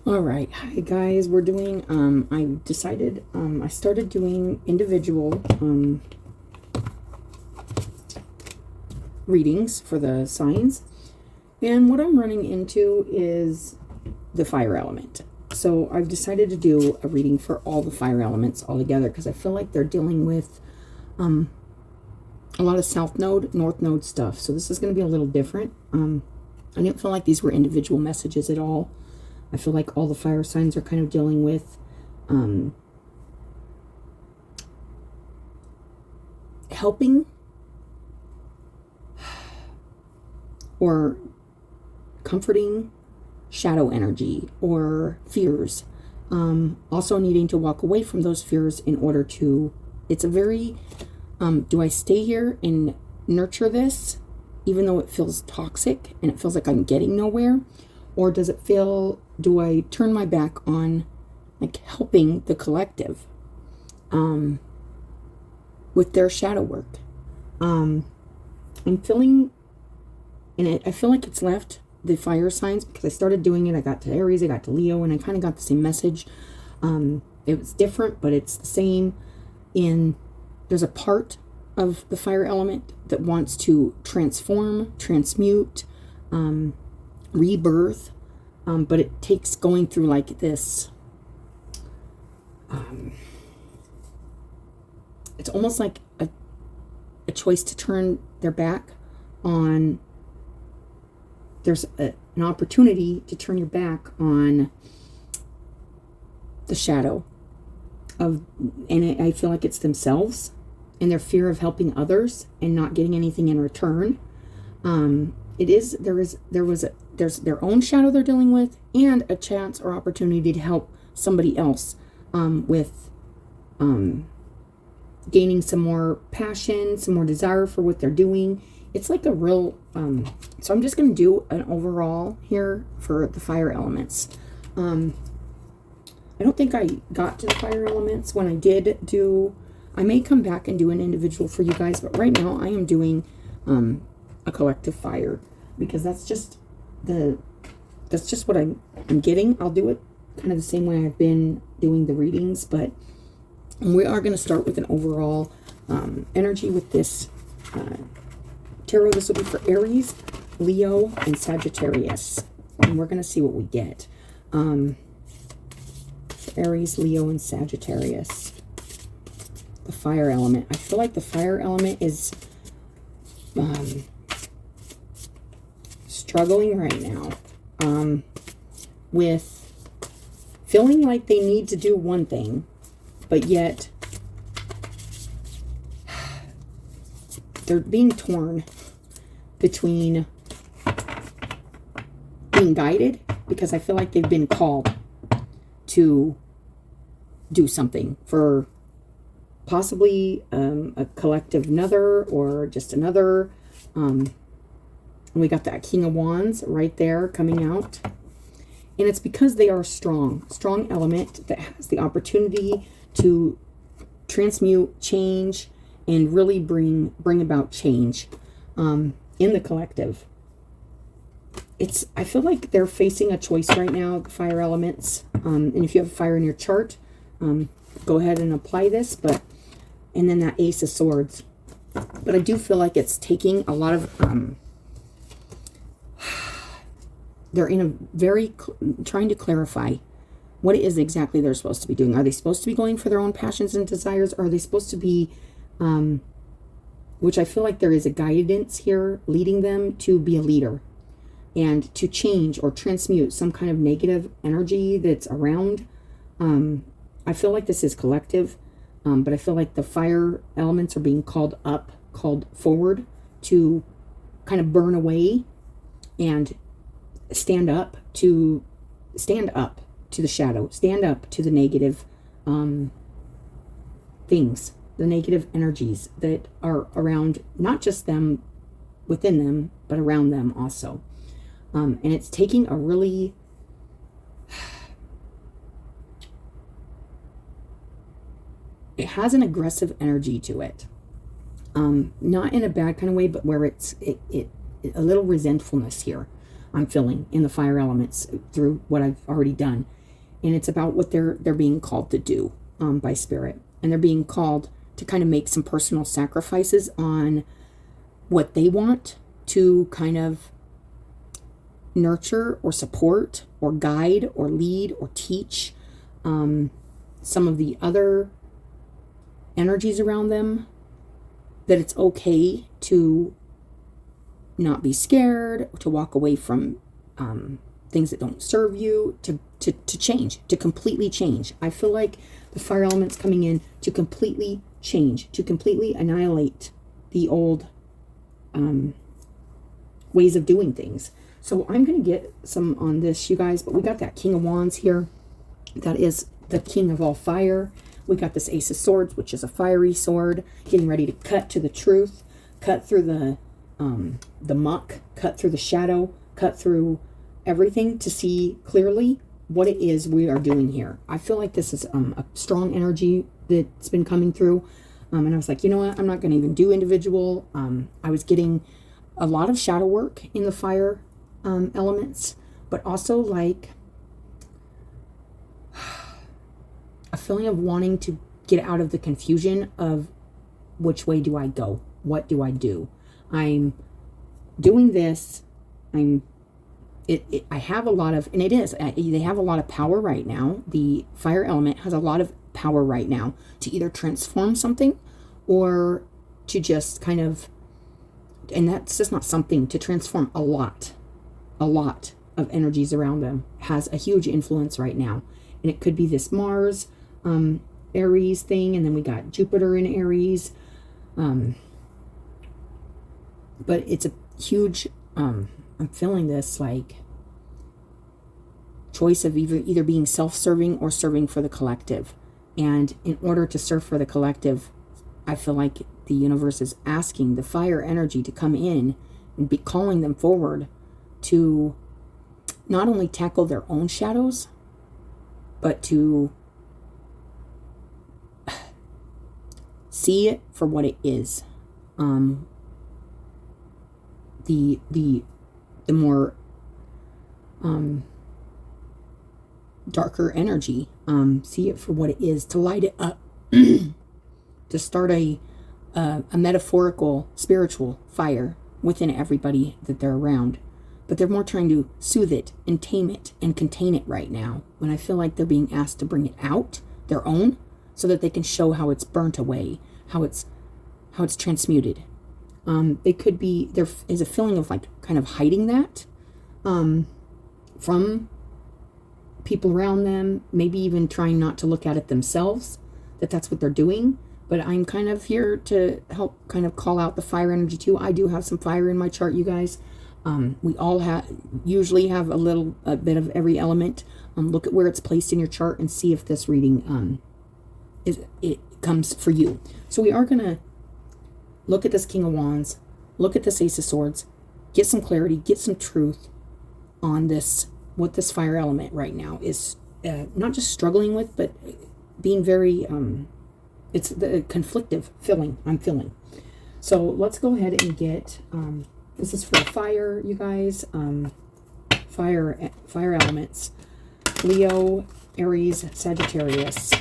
All right, hi guys. We're doing. I decided. I started doing individual readings for the signs, and what I'm running into is the fire element. So I've decided to do a reading for all the fire elements all together because I feel like they're dealing with a lot of South Node, North Node stuff. So this is going to be a little different. I didn't feel like these were individual messages at all. I feel like all the fire signs are kind of dealing with helping or comforting shadow energy or fears. Also needing to walk away from those fears in order to, it's a very, do I stay here and nurture this even though it feels toxic and it feels like I'm getting nowhere? Or does it feel, do I turn my back on like helping the collective with their shadow work? I'm feeling, and I feel like it's left the fire signs because I started doing it. I got to Aries, I got to Leo, and I kind of got the same message. It was different, but it's the same. There's a part of the fire element that wants to transform, transmute, rebirth, but it takes going through like this. It's almost like a choice to turn their back on. There's an opportunity to turn your back on the shadow of, and I feel like it's themselves and their fear of helping others and not getting anything in return. There's their own shadow they're dealing with, and a chance or opportunity to help somebody else with gaining some more passion, some more desire for what they're doing. It's like a real, so I'm just going to do an overall here for the fire elements. I don't think I got to the fire elements when I did do, I may come back and do an individual for you guys, but right now I am doing a collective fire because that's just what I'm getting. I'll do it kind of the same way I've been doing the readings, but we are going to start with an overall energy with this tarot. This will be for Aries, Leo, and Sagittarius, and we're going to see what we get. Aries, Leo, and Sagittarius. The fire element. I feel like the fire element is struggling right now with feeling like they need to do one thing, but yet they're being torn between being guided, because I feel like they've been called to do something for possibly a collective another or just another. We got that King of Wands right there coming out. And it's because they are a strong element that has the opportunity to transmute, change, and really bring about change in the collective. I feel like they're facing a choice right now, the fire elements. And if you have fire in your chart, go ahead and apply this. And then that Ace of Swords. But I do feel like it's taking a lot of, they're in a very, trying to clarify what it is exactly they're supposed to be doing. Are they supposed to be going for their own passions and desires? Or are they supposed to be, which I feel like there is a guidance here leading them to be a leader and to change or transmute some kind of negative energy that's around. I feel like this is collective, but I feel like the fire elements are being called forward to kind of burn away and stand up to the shadow, stand up to the negative things, the negative energies that are around, not just them, within them, but around them also. And it's taking a really, it has an aggressive energy to it. Not in a bad kind of way, but where it's a little resentfulness here. I'm feeling in the fire elements through what I've already done. And it's about what they're being called to do by spirit. And they're being called to kind of make some personal sacrifices on what they want to kind of nurture or support or guide or lead or teach some of the other energies around them, that it's okay to not be scared, to walk away from things that don't serve you, to change, to completely change. I feel like the fire element's coming in to completely change, to completely annihilate the old ways of doing things. So I'm going to get some on this, you guys, but we got that King of Wands here. That is the King of all fire. We got this Ace of Swords, which is a fiery sword, getting ready to cut to the truth, cut through the muck, cut through the shadow, cut through everything to see clearly what it is we are doing here. I feel like this is a strong energy that's been coming through. And I was like, you know what? I'm not going to even do individual. I was getting a lot of shadow work in the fire elements, but also like a feeling of wanting to get out of the confusion of which way do I go? What do I do? I'm doing this. I have a lot of, and it is, they have a lot of power right now. The fire element has a lot of power right now to either transform something or to just kind of, and that's just not something, to transform a lot of energies around them has a huge influence right now. And it could be this Mars, Aries thing, and then we got Jupiter in Aries. But it's a huge, I'm feeling this like choice of either being self-serving or serving for the collective. And in order to serve for the collective, I feel like the universe is asking the fire energy to come in and be calling them forward to not only tackle their own shadows, but to see it for what it is. The more darker energy, see it for what it is, to light it up, to start a metaphorical spiritual fire within everybody that they're around. But they're more trying to soothe it and tame it and contain it right now, when I feel like they're being asked to bring it out, their own, so that they can show how it's burnt away, how it's transmuted. They could be, there is a feeling of like kind of hiding that from people around them, maybe even trying not to look at it themselves, that's what they're doing. But I'm kind of here to help kind of call out the fire energy too. I do have some fire in my chart, you guys. We all usually have a bit of every element. Look at where it's placed in your chart and see if this reading it comes for you. So we are going to look at this King of Wands, look at this Ace of Swords, get some clarity, get some truth on this, what this fire element right now is not just struggling with, but being very, it's the conflictive feeling I'm feeling. So let's go ahead and get, this is for fire, you guys, fire elements, Leo, Aries, Sagittarius.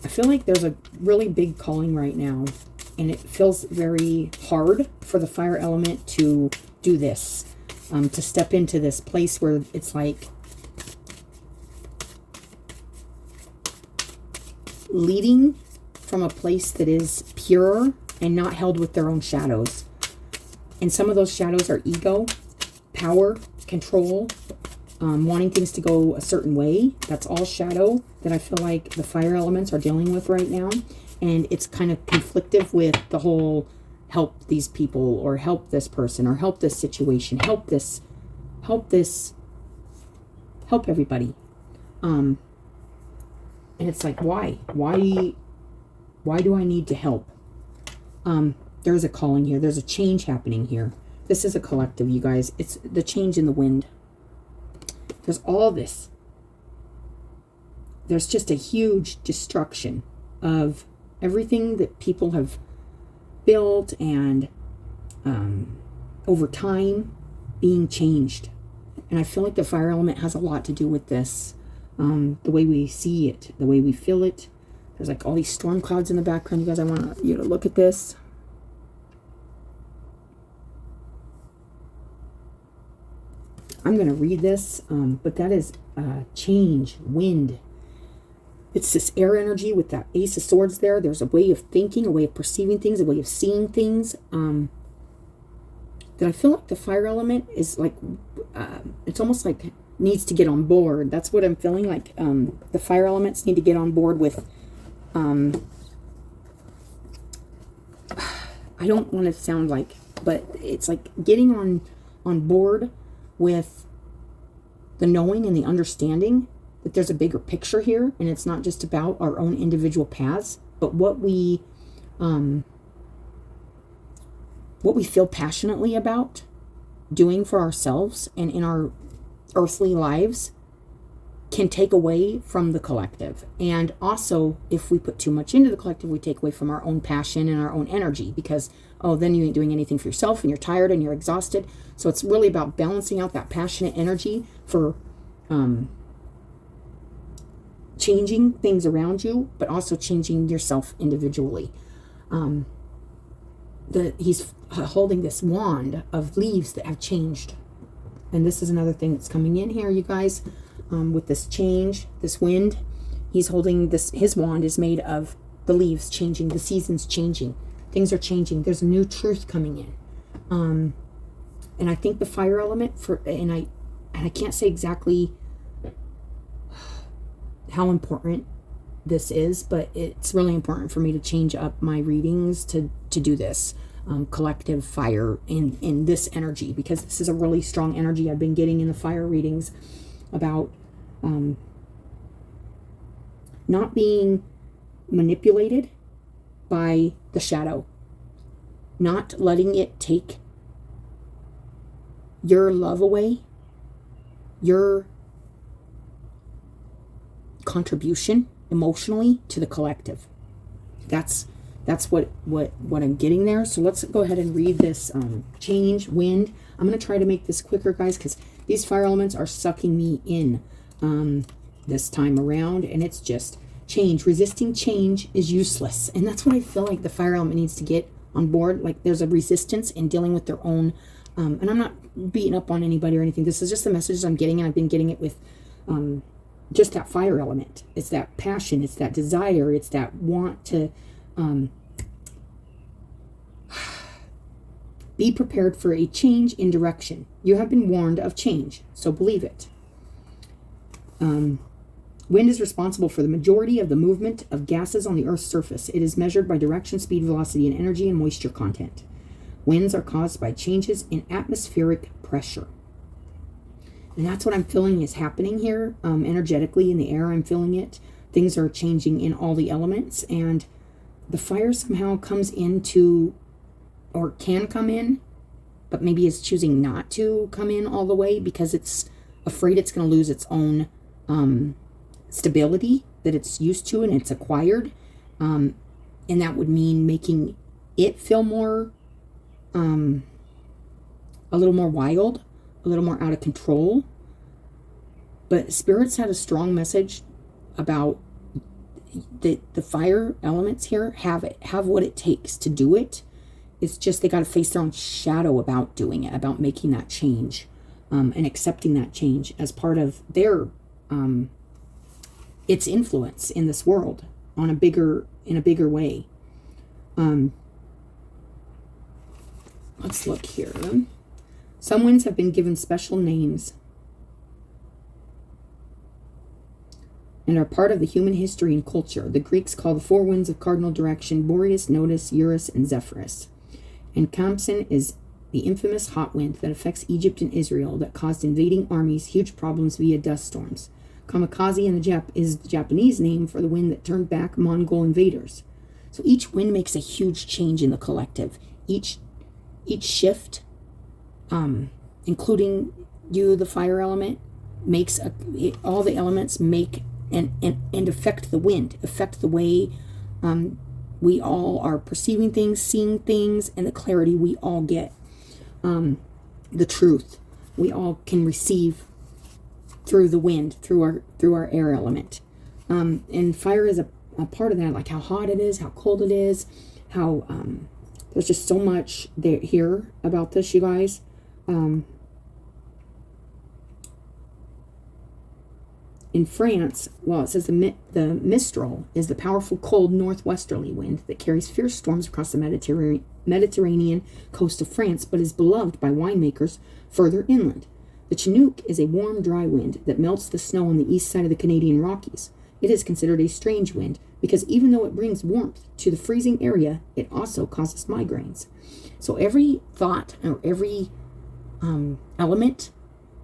I feel like there's a really big calling right now, and it feels very hard for the fire element to do this, to step into this place where it's like leading from a place that is pure and not held with their own shadows. And some of those shadows are ego, power, control, wanting things to go a certain way. That's all shadow that I feel like the fire elements are dealing with right now. And it's kind of conflictive with the whole help these people, or help this person, or help this situation, help everybody. And it's like, why do I need to help? There's a calling here. There's a change happening here. This is a collective, you guys. It's the change in the wind. There's all this. There's just a huge destruction of everything that people have built and over time being changed. And I feel like the fire element has a lot to do with this. The way we see it, the way we feel it. There's like all these storm clouds in the background. You guys, I want you to look at this. I'm going to read this, but that is change, wind. It's this air energy with that Ace of Swords there. There's a way of thinking, a way of perceiving things, a way of seeing things. That I feel like the fire element is like, it's almost like needs to get on board. That's what I'm feeling like. The fire elements need to get on board with, I don't want to sound like, but it's like getting on board with the knowing and the understanding that there's a bigger picture here, and it's not just about our own individual paths, but what we feel passionately about doing for ourselves and in our earthly lives can take away from the collective. And also, if we put too much into the collective, we take away from our own passion and our own energy, because, oh, then you ain't doing anything for yourself and you're tired and you're exhausted. So it's really about balancing out that passionate energy for changing things around you, but also changing yourself individually. He's holding this wand of leaves that have changed. And this is another thing that's coming in here, you guys, with this change, this wind. He's holding this, his wand is made of the leaves changing, the seasons changing, things are changing. There's a new truth coming in. And I think the fire element and I can't say exactly how important this is, but it's really important for me to change up my readings to do this collective fire in this energy, because this is a really strong energy I've been getting in the fire readings about not being manipulated by the shadow, not letting it take your love away, your contribution emotionally to the collective. That's what I'm getting there. So let's go ahead and read this change, wind. I'm going to try to make this quicker, guys, because these fire elements are sucking me in this time around, and it's just change. Resisting change is useless, and that's what I feel like the fire element needs to get on board. Like, there's a resistance in dealing with their own, and I'm not beating up on anybody or anything. This is just the messages I'm getting, and I've been getting it with just that fire element. It's that passion, it's that desire, it's that want to be prepared for a change in direction. You have been warned of change, so believe it. Wind is responsible for the majority of the movement of gases on the Earth's surface. It is measured by direction, speed, velocity, and energy and moisture content. Winds are caused by changes in atmospheric pressure. And that's what I'm feeling is happening here energetically in the air. I'm feeling it. Things are changing in all the elements, and the fire somehow comes into, or can come in, but maybe is choosing not to come in all the way because it's afraid it's going to lose its own stability that it's used to and it's acquired. And that would mean making it feel more, a little more wild, a little more out of control. But Spirits had a strong message about the fire elements here have what it takes to do it. It's just they got to face their own shadow about doing it, about making that change, and accepting that change as part of their its influence in this world in a bigger way. Let's look here. Some winds have been given special names and are part of the human history and culture. The Greeks call the four winds of cardinal direction Boreas, Nodus, Eurus, and Zephyrus. And Khamsin is the infamous hot wind that affects Egypt and Israel that caused invading armies huge problems via dust storms. Kamikaze is the Japanese name for the wind that turned back Mongol invaders. So each wind makes a huge change in the collective. Each shift, including you, the fire element, makes all the elements make and affect the wind, affect the way we all are perceiving things, seeing things, and the clarity we all get. the truth. We all can receive through the wind, through our air element. And fire is a part of that, like how hot it is, how cold it is, how there's just so much there here about this, you guys. In France, well, it says the Mistral is the powerful, cold, northwesterly wind that carries fierce storms across the Mediterranean coast of France, but is beloved by winemakers further inland. The Chinook is a warm, dry wind that melts the snow on the east side of the Canadian Rockies. It is considered a strange wind because even though it brings warmth to the freezing area, it also causes migraines. So every thought or every element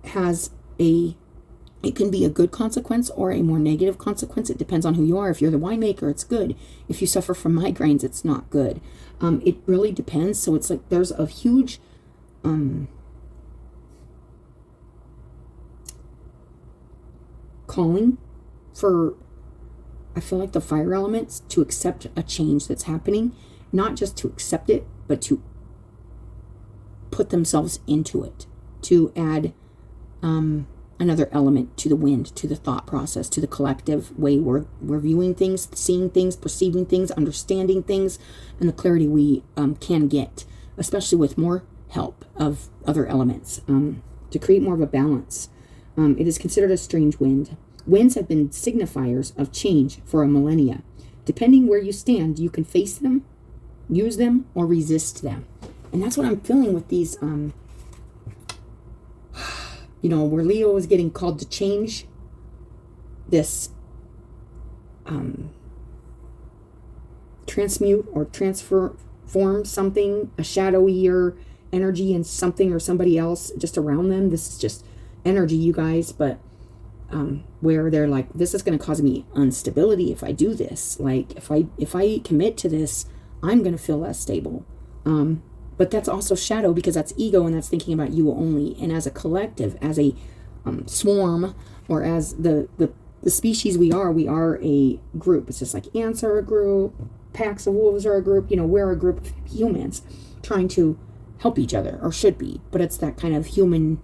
has it can be a good consequence or a more negative consequence. It depends on who you are. If you're the winemaker, it's good. If you suffer from migraines, it's not good. It really depends. So it's like there's a huge calling for, I feel like, the fire elements to accept a change that's happening. Not just to accept it, but to put themselves into it. To add another element to the wind, to the thought process, to the collective way we're viewing things, seeing things, perceiving things, understanding things, and the clarity we can get, especially with more help of other elements, to create more of a balance. It is considered a strange wind. Winds have been signifiers of change for a millennia. Depending where you stand, you can face them, use them, or resist them. And that's what I'm feeling with these where Leo is getting called to change this, transmute or transform something, a shadowier energy in something or somebody else just around them. This is just energy, you guys, but where they're like, this is going to cause me instability if I do this. Like, if I commit to this, I'm going to feel less stable. But that's also shadow because that's ego and that's thinking about you only. And as a collective, as a swarm, or as the species we are a group. It's just like ants are a group, packs of wolves are a group. We're a group of humans trying to help each other, or should be. But it's that kind of human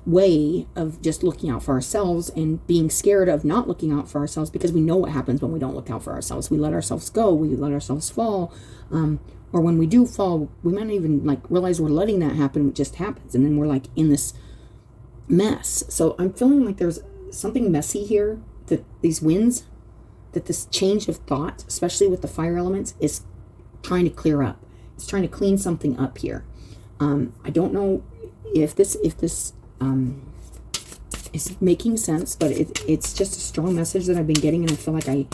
way of just looking out for ourselves and being scared of not looking out for ourselves because we know what happens when we don't look out for ourselves. We let ourselves go. We let ourselves fall. Or when we do fall, we might not even realize we're letting that happen. It just happens. And then we're in this mess. So I'm feeling like there's something messy here, that these winds, that this change of thought, especially with the fire elements, is trying to clear up. It's trying to clean something up here. I don't know if this is making sense, but it's just a strong message that I've been getting, and I feel like I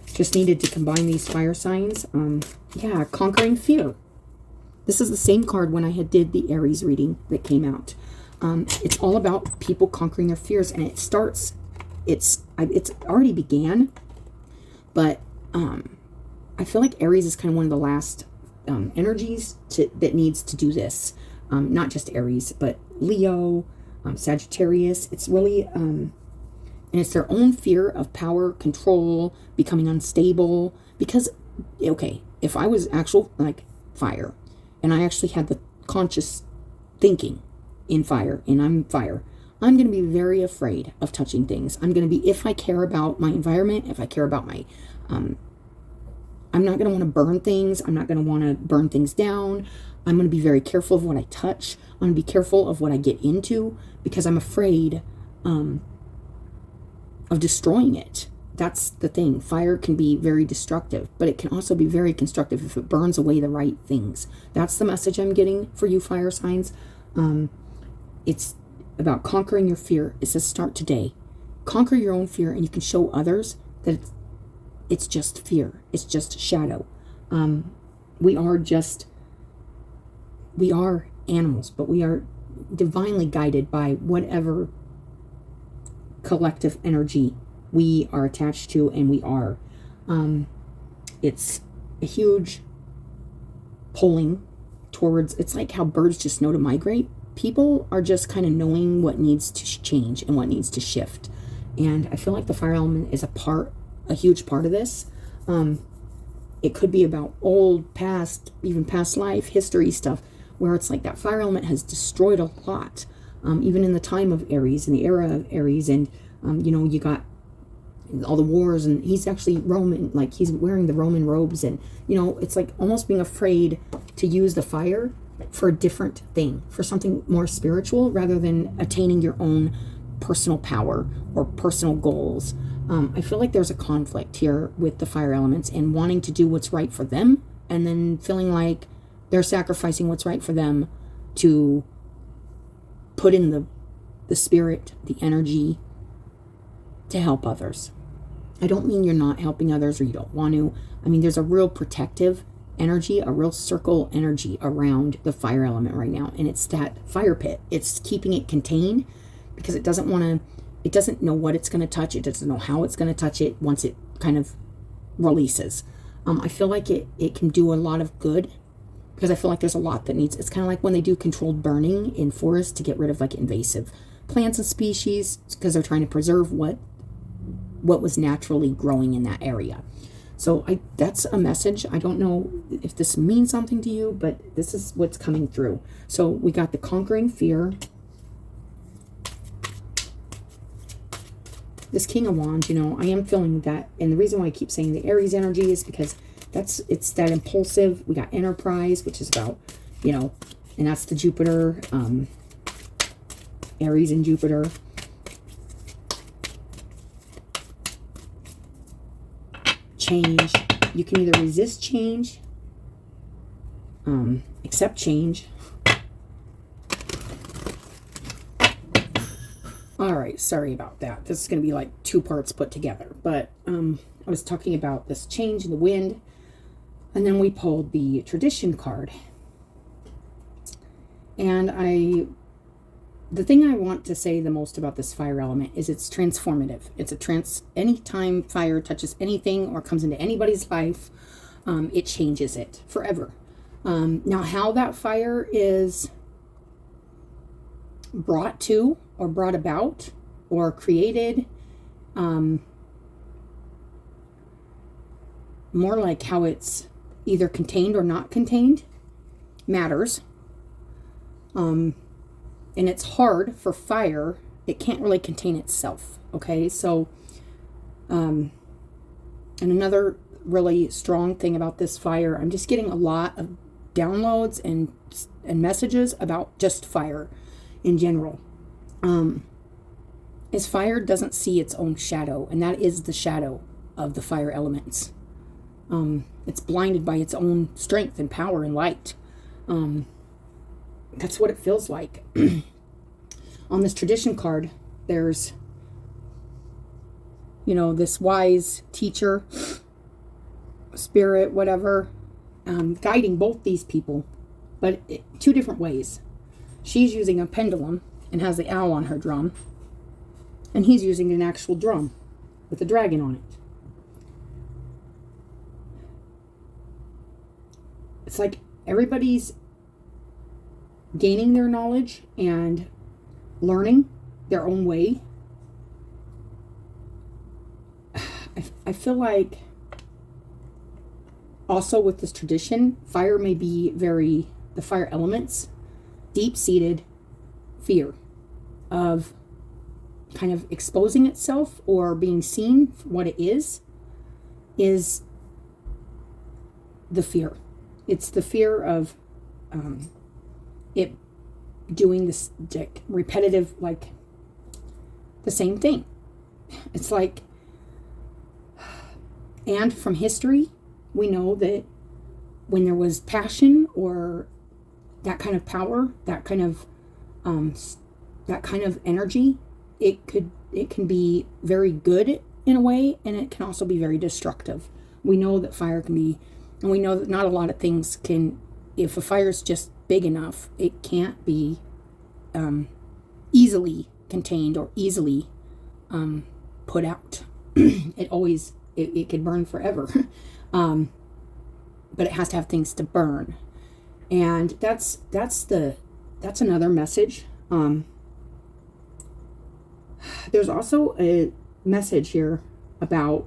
just needed to combine these fire signs. Conquering fear. This is the same card when I did the Aries reading that came out. It's all about people conquering their fears, and it's already began, but I feel like Aries is kind of one of the last energies that needs to do this. Not just Aries, but Leo, Sagittarius. It's really and it's their own fear of power, control, becoming unstable. Because, okay, if I was actual fire, and I actually had the conscious thinking in fire, and I'm fire, I'm going to be very afraid of touching things. I'm going to be, if I care about my environment, if I care about my, I'm not going to want to burn things. I'm not going to want to burn things down. I'm going to be very careful of what I touch. I'm going to be careful of what I get into because I'm afraid of destroying it. That's the thing. Fire can be very destructive, but it can also be very constructive if it burns away the right things. That's the message I'm getting for you fire signs. It's about conquering your fear. It says start today. Conquer your own fear, and you can show others that it's just fear. It's just shadow. We are animals, but we are divinely guided by whatever collective energy we are attached to, and we are. It's a huge pulling towards, it's like how birds just know to migrate. People are just kind of knowing what needs to change and what needs to shift. And I feel like the fire element is a huge part of this. It could be about old, past, even past life, history stuff. where it's like that fire element has destroyed a lot, even in the time of Aries, in the era of Aries. And, you got all the wars, and he's actually Roman, like he's wearing the Roman robes. And, it's like almost being afraid to use the fire for a different thing, for something more spiritual, rather than attaining your own personal power or personal goals. I feel like there's a conflict here with the fire elements and wanting to do what's right for them, and then feeling like they're sacrificing what's right for them to put in the spirit, the energy to help others. I don't mean you're not helping others or you don't want to. I mean, there's a real protective energy, a real circle energy around the fire element right now. And it's that fire pit. It's keeping it contained because it doesn't know what it's going to touch. It doesn't know how it's going to touch it once it kind of releases. I feel like it can do a lot of good, because I feel like there's a lot that needs, it's kind of like when they do controlled burning in forests to get rid of like invasive plants and species, because they're trying to preserve what was naturally growing in that area. So that's a message. I don't know if this means something to you, but this is what's coming through. So we got the conquering fear. This King of Wands, I am feeling that. And the reason why I keep saying the Aries energy is because it's that impulsive. We got enterprise, which is about, and that's the Jupiter, Aries and Jupiter. Change. You can either resist change, accept change. All right, sorry about that. This is going to be like 2 parts put together. But I was talking about this change in the wind, and then we pulled the tradition card. And the thing I want to say the most about this fire element is it's transformative. It's anytime fire touches anything or comes into anybody's life, it changes it forever. Now, how that fire is brought to or brought about or created, more like how it's either contained or not contained, matters. And it's hard for fire. It can't really contain itself. Okay, so, and another really strong thing about this fire, I'm just getting a lot of downloads and messages about just fire in general. Is fire doesn't see its own shadow, and that is the shadow of the fire elements. It's blinded by its own strength and power and light. That's what it feels like. On this tradition card, there's, this wise teacher, spirit, whatever, guiding both these people, but 2 different ways. She's using a pendulum and has the owl on her drum, and he's using an actual drum with a dragon on it. It's like everybody's gaining their knowledge and learning their own way. I feel like also with this tradition, fire may be the fire elements, deep-seated fear of kind of exposing itself or being seen for what it is the fear. It's the fear of it doing this repetitive, like the same thing. It's like, and from history, we know that when there was passion or that kind of power, that kind of energy, it can be very good in a way, and it can also be very destructive. We know that fire can be, and we know that not a lot of things can, if a fire is just big enough, it can't be easily contained or easily put out. It could burn forever. But it has to have things to burn. And that's another message. There's also a message here about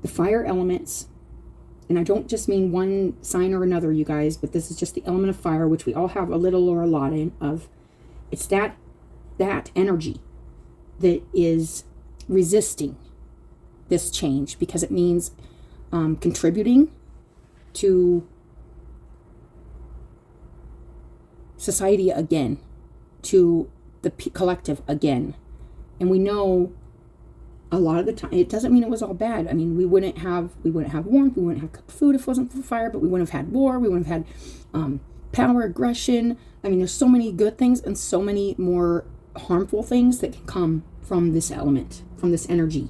the fire elements and I don't just mean one sign or another, you guys, but this is just the element of fire, which we all have a little or a lot of. It's that energy that is resisting this change, because it means contributing to society again, to the collective again. And we know a lot of the time, it doesn't mean it was all bad. I mean, we wouldn't have warmth, we wouldn't have cooked food if it wasn't for fire, but we wouldn't have had war, we wouldn't have had power, aggression. I mean, there's so many good things and so many more harmful things that can come from this element, from this energy.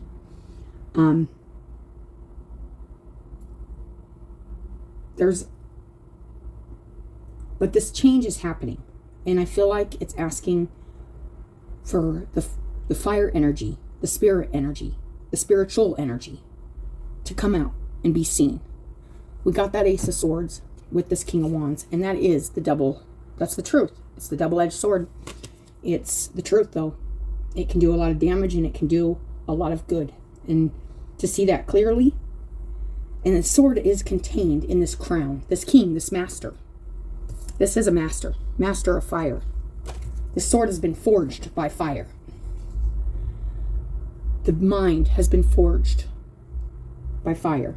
But this change is happening, and I feel like it's asking for the fire energy, the spirit energy, the spiritual energy to come out and be seen. We got that Ace of Swords with this King of Wands, and that's the truth. It's the double-edged sword. It's the truth, though. It can do a lot of damage, and it can do a lot of good. And to see that clearly, and the sword is contained in this crown, this king, this master. This is a master of fire. This sword has been forged by fire. The mind has been forged by fire.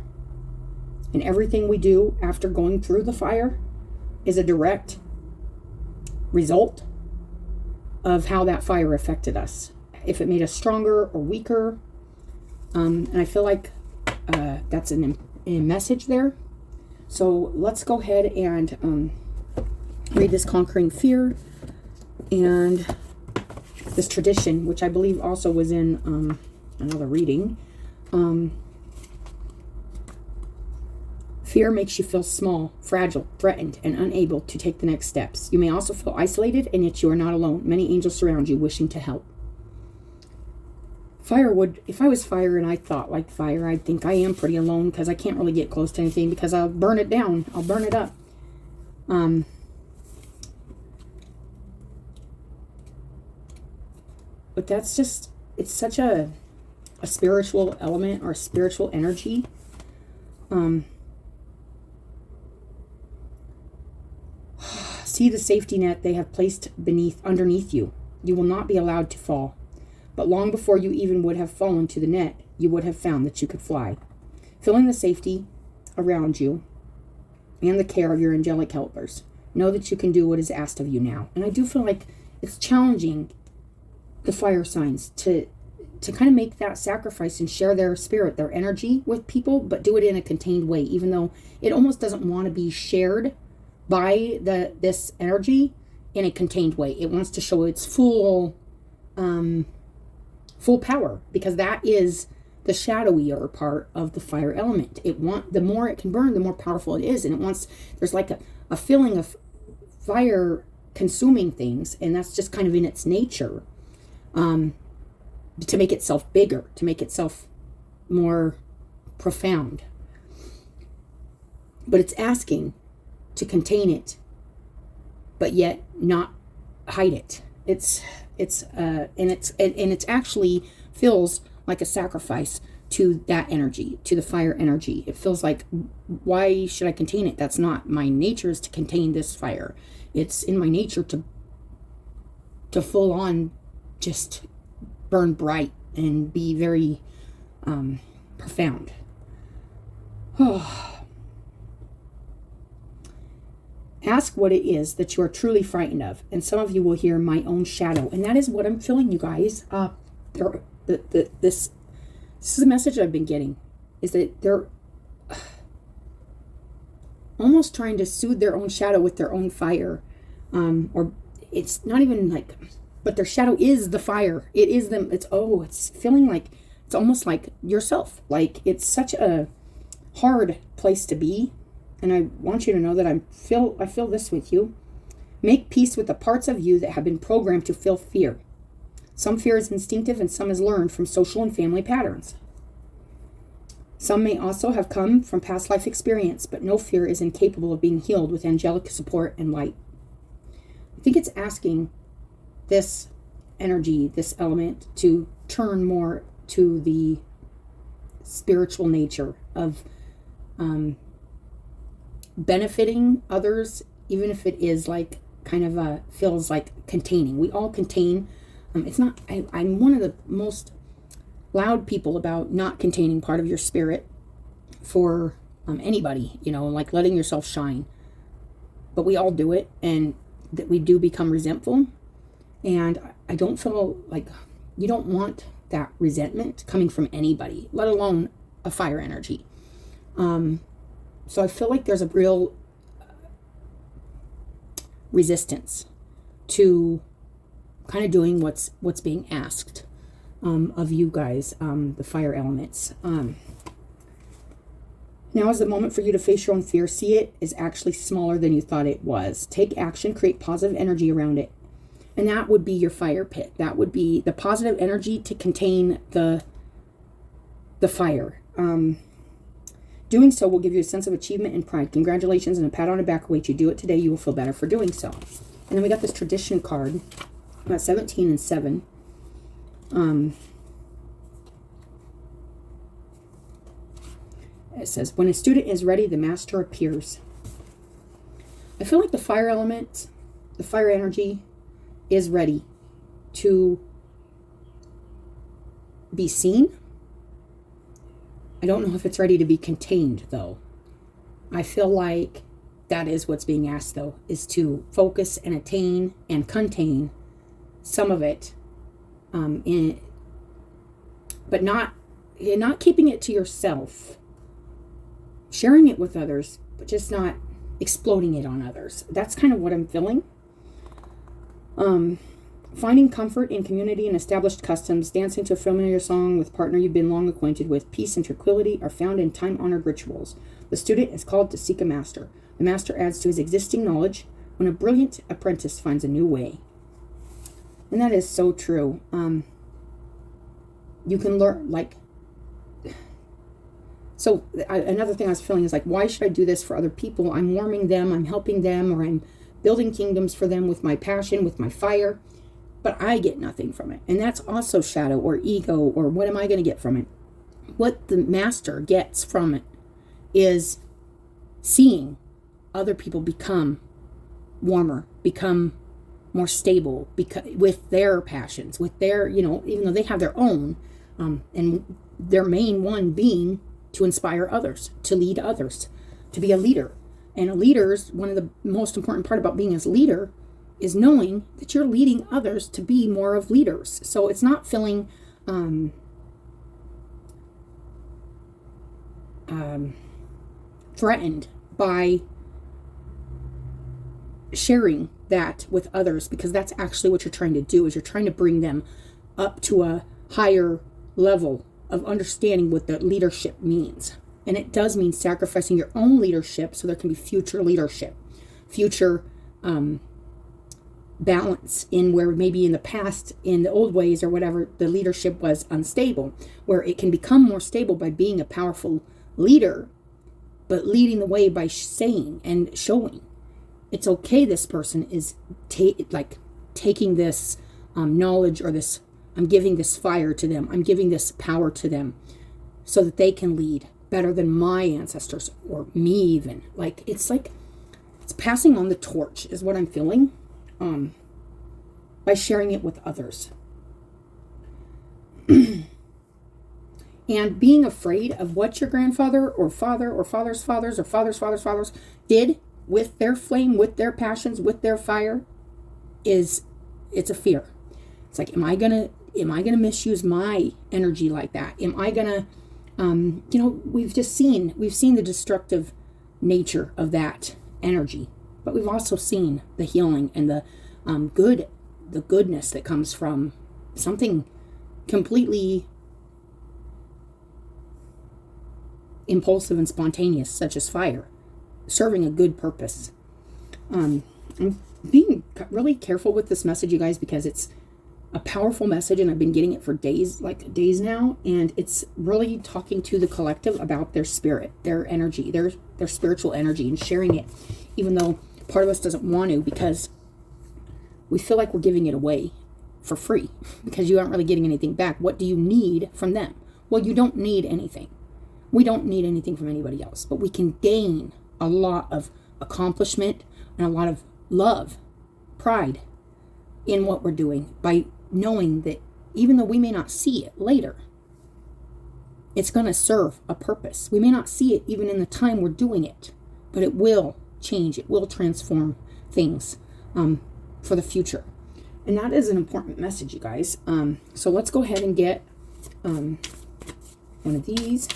And everything we do after going through the fire is a direct result of how that fire affected us. If it made us stronger or weaker. And I feel like that's a message there. So let's go ahead and read this Conquering Fear and this tradition, which I believe also was in another reading. Fear makes you feel small, fragile, threatened, and unable to take the next steps. You may also feel isolated, and yet you are not alone. Many angels surround you, wishing to help. If I was fire and I thought like fire, I'd think I am pretty alone, because I can't really get close to anything, because I'll burn it down. I'll burn it up. But that's just, it's such a spiritual element, or a spiritual energy. See the safety net they have placed underneath you. You will not be allowed to fall. But long before you even would have fallen to the net, you would have found that you could fly. Feeling the safety around you and the care of your angelic helpers, know that you can do what is asked of you now. And I do feel like it's challenging the fire signs to kind of make that sacrifice and share their spirit, their energy with people, but do it in a contained way, even though it almost doesn't want to be shared by this energy in a contained way. It wants to show its full power, because that is the shadowier part of the fire element. The more it can burn, the more powerful it is, and there's like a feeling of fire consuming things, and that's just kind of in its nature, to make itself bigger, to make itself more profound. But it's asking to contain it, but yet not hide it. It actually feels like a sacrifice to that energy, to the fire energy. It feels like, why should I contain it? That's not my nature, is to contain this fire. It's in my nature to full on just burn bright and be very profound. Ask what it is that you are truly frightened of, and some of you will hear my own shadow. And that is what I'm feeling, you guys. This is the message I've been getting, is that they're almost trying to soothe their own shadow with their own fire. Or it's not even like, but their shadow is the fire. It is them. It's feeling like, it's almost like yourself. Like, it's such a hard place to be. And I want you to know that I feel this with you. Make peace with the parts of you that have been programmed to feel fear. Some fear is instinctive, and some is learned from social and family patterns. Some may also have come from past life experience, but no fear is incapable of being healed with angelic support and light. I think it's asking this energy, this element, to turn more to the spiritual nature of benefiting others, even if it is like kind of feels like containing. We all contain. It's not, I'm one of the most loud people about not containing part of your spirit for anybody, like letting yourself shine. But we all do it, and that we do become resentful. And I don't feel like you don't want that resentment coming from anybody, let alone a fire energy. So I feel like there's a real resistance to kind of doing what's being asked of you guys, the fire elements. Now is the moment for you to face your own fear. See it is actually smaller than you thought it was. Take action, create positive energy around it. And that would be your fire pit. That would be the positive energy to contain the fire. Doing so will give you a sense of achievement and pride. Congratulations, and a pat on the back awaits you. Do it today. You will feel better for doing so. And then we got this tradition card. About 17 and 7. It says, when a student is ready, the master appears. I feel like the fire element, the fire energy, is ready to be seen. I don't know if it's ready to be contained, though. I feel like that is what's being asked, though, is to focus and attain and contain some of it, but not keeping it to yourself. Sharing it with others, but just not exploding it on others. That's kind of what I'm feeling. Finding comfort in community and established customs, dancing to a familiar song with partner you've been long acquainted with, peace and tranquility are found in time-honored rituals. The student is called to seek a master. The master adds to his existing knowledge when a brilliant apprentice finds a new way. And that is so true. You can learn, so another thing I was feeling is like, why should I do this for other people? I'm warming them, I'm helping them, or I'm building kingdoms for them with my passion, with my fire, but I get nothing from it. And that's also shadow or ego, or what am I going to get from it? What the master gets from it is seeing other people become warmer, become more stable, with their passions, with their, even though they have their own, and their main one being to inspire others, to lead others, to be a leader. And a leader's, one of the most important part about being as a leader is knowing that you're leading others to be more of leaders. So it's not feeling threatened by sharing that with others, because that's actually what you're trying to do, is you're trying to bring them up to a higher level of understanding what the leadership means. And it does mean sacrificing your own leadership so there can be future leadership, future balance in where maybe in the past, in the old ways or whatever, the leadership was unstable, where it can become more stable by being a powerful leader, but leading the way by saying and showing. It's okay, this person is taking this knowledge, or this, I'm giving this fire to them, I'm giving this power to them so that they can lead better than my ancestors, or me even. It's passing on the torch is what I'm feeling, by sharing it with others. And being afraid of what your grandfather or father or father's fathers or father's father's fathers did with their flame, with their passions, with their fire, it's a fear. It's like, am I gonna misuse my energy like that? Am I gonna, we've seen the destructive nature of that energy, but we've also seen the healing and the goodness that comes from something completely impulsive and spontaneous, such as fire, serving a good purpose. I'm being really careful with this message, you guys, because it's a powerful message, and I've been getting it for days now, and it's really talking to the collective about their spirit, their energy, their spiritual energy, and sharing it, even though part of us doesn't want to, because we feel like we're giving it away for free, because you aren't really getting anything back. What do you need from them? Well, you don't need anything. We don't need anything from anybody else, but we can gain a lot of accomplishment and a lot of love, pride in what we're doing by knowing that even though we may not see it later, it's going to serve a purpose. We may not see it even in the time we're doing it, but it will change. It will transform things for the future. And that is an important message, you guys. So let's go ahead and get one of these.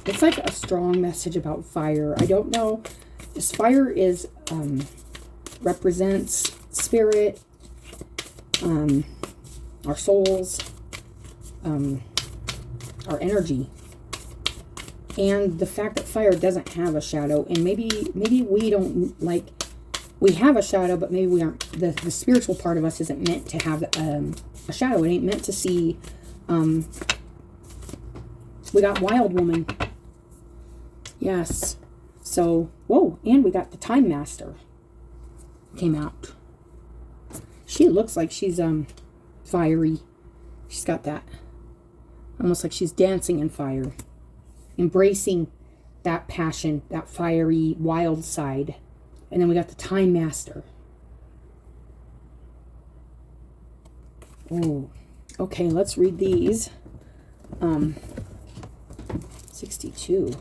It's like a strong message about fire. I don't know. This fire is represents spirit, our souls, our energy, and the fact that fire doesn't have a shadow. And maybe we don't like. We have a shadow, but maybe we aren't. The spiritual part of us isn't meant to have a shadow. It ain't meant to see. We got Wild Woman. Yes. So, whoa, and we got the Time Master came out. She looks like she's fiery. She's got that, almost like she's dancing in fire, embracing that passion, that fiery, wild side. And then we got the Time Master. Oh, okay, let's read these. 62.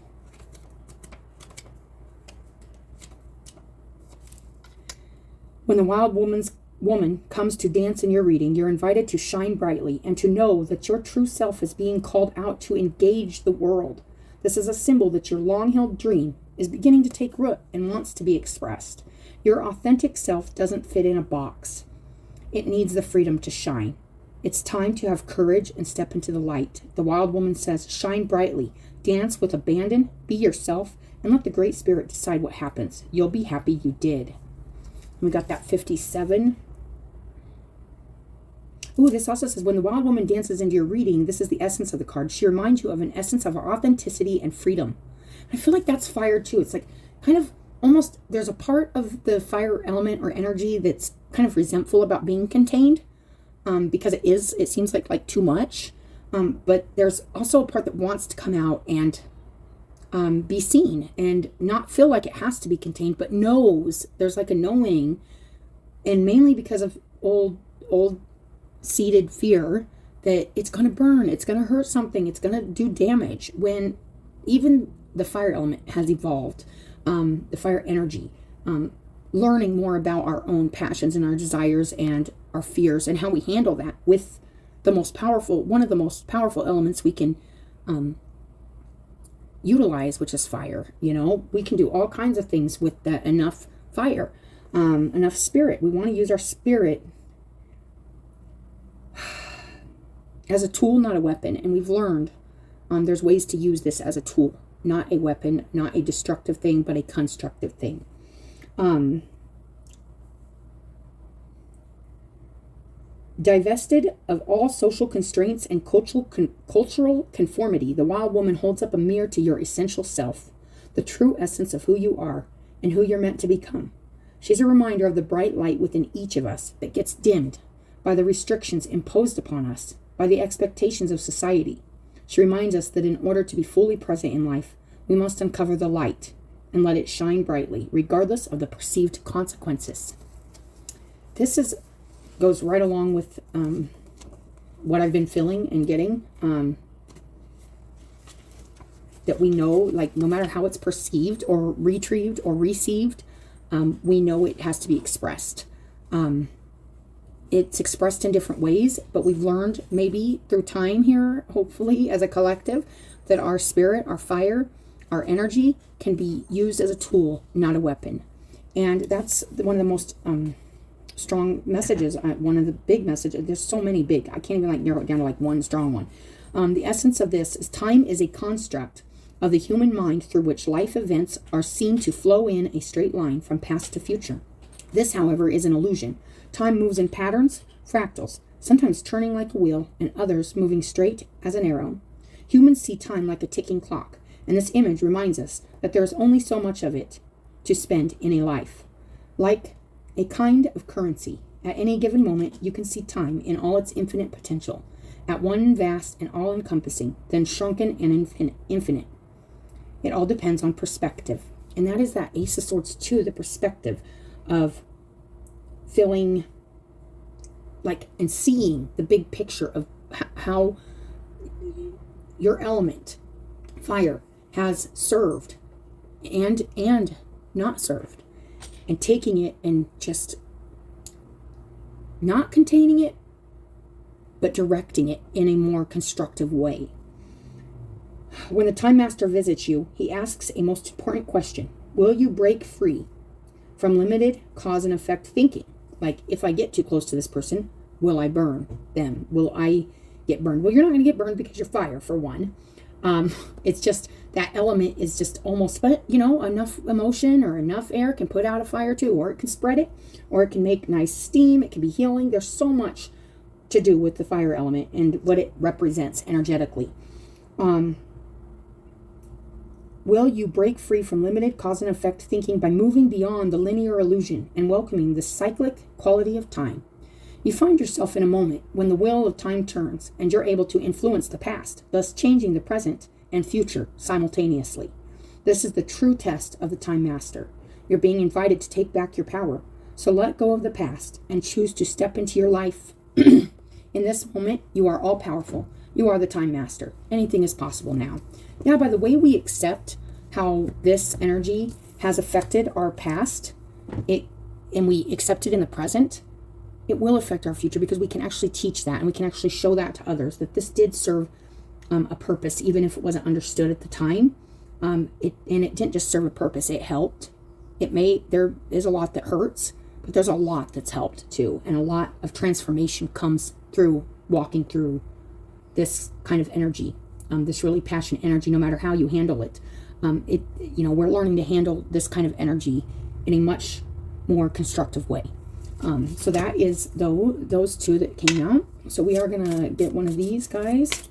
When the wild woman comes to dance in your reading, you're invited to shine brightly and to know that your true self is being called out to engage the world. This is a symbol that your long-held dream is beginning to take root and wants to be expressed. Your authentic self doesn't fit in a box. It needs the freedom to shine. It's time to have courage and step into the light. The wild woman says, shine brightly, dance with abandon, be yourself, and let the Great Spirit decide what happens. You'll be happy you did. We got that 57. Ooh, this also says, when the wild woman dances into your reading, this is the essence of the card. She reminds you of an essence of authenticity and freedom. I feel like that's fire too. It's like kind of almost, there's a part of the fire element or energy that's kind of resentful about being contained, because it seems like too much. But there's also a part that wants to come out and be seen and not feel like it has to be contained, but knows, there's like a knowing, and mainly because of old seated fear that it's going to burn, it's going to hurt something, it's going to do damage, when even the fire element has evolved, the fire energy, learning more about our own passions and our desires and our fears and how we handle that with one of the most powerful elements we can utilize, which is fire. We can do all kinds of things with that enough fire, enough spirit. We want to use our spirit as a tool, not a weapon. And we've learned there's ways to use this as a tool, not a weapon, not a destructive thing, but a constructive thing. Divested of all social constraints and cultural conformity, the wild woman holds up a mirror to your essential self, the true essence of who you are and who you're meant to become. She's a reminder of the bright light within each of us that gets dimmed by the restrictions imposed upon us, by the expectations of society. She reminds us that in order to be fully present in life, we must uncover the light and let it shine brightly, regardless of the perceived consequences. This goes right along with what I've been feeling and getting, that we know, like, no matter how it's perceived or retrieved or received, we know it has to be expressed. It's expressed in different ways, but we've learned, maybe through time here, hopefully as a collective, that our spirit, our fire, our energy can be used as a tool, not a weapon. And that's one of the most strong messages, one of the big messages. There's so many big, I can't even narrow it down to one strong one. The essence of this is time is a construct of the human mind through which life events are seen to flow in a straight line from past to future. This, however, is an illusion. Time moves in patterns, fractals, sometimes turning like a wheel and others moving straight as an arrow. Humans see time like a ticking clock, and this image reminds us that there is only so much of it to spend in a life. Like a kind of currency, At any given moment, you can see time in all its infinite potential, at one vast and all-encompassing, then shrunken and infinite. It all depends on perspective. And that is that Ace of Swords too, the perspective of feeling like and seeing the big picture of how your element, fire, has served and not served. And taking it and just not containing it, but directing it in a more constructive way. When the Time Master visits you, he asks a most important question. Will you break free from limited cause and effect thinking? Like, if I get too close to this person, will I burn them? Will I get burned? Well, you're not going to get burned because you're fire, for one. It's just that element is just almost, but enough emotion or enough air can put out a fire too, or it can spread it, or it can make nice steam. It can be healing. There's so much to do with the fire element and what it represents energetically. Will you break free from limited cause and effect thinking by moving beyond the linear illusion and welcoming the cyclic quality of time? You find yourself in a moment when the wheel of time turns and you're able to influence the past, thus changing the present and future simultaneously. This is the true test of the Time Master. You're being invited to take back your power. So let go of the past and choose to step into your life. In this moment, you are all powerful. You are the Time Master. Anything is possible now. Now, by the way we accept how this energy has affected our past, and we accept it in the present, it will affect our future, because we can actually teach that and we can actually show that to others, that this did serve a purpose, even if it wasn't understood at the time. It didn't just serve a purpose, it helped. There is a lot that hurts, but there's a lot that's helped too. And a lot of transformation comes through walking through this kind of energy, this really passionate energy, no matter how you handle it. We're learning to handle this kind of energy in a much more constructive way. So that is those two that came out. So we are going to get one of these guys.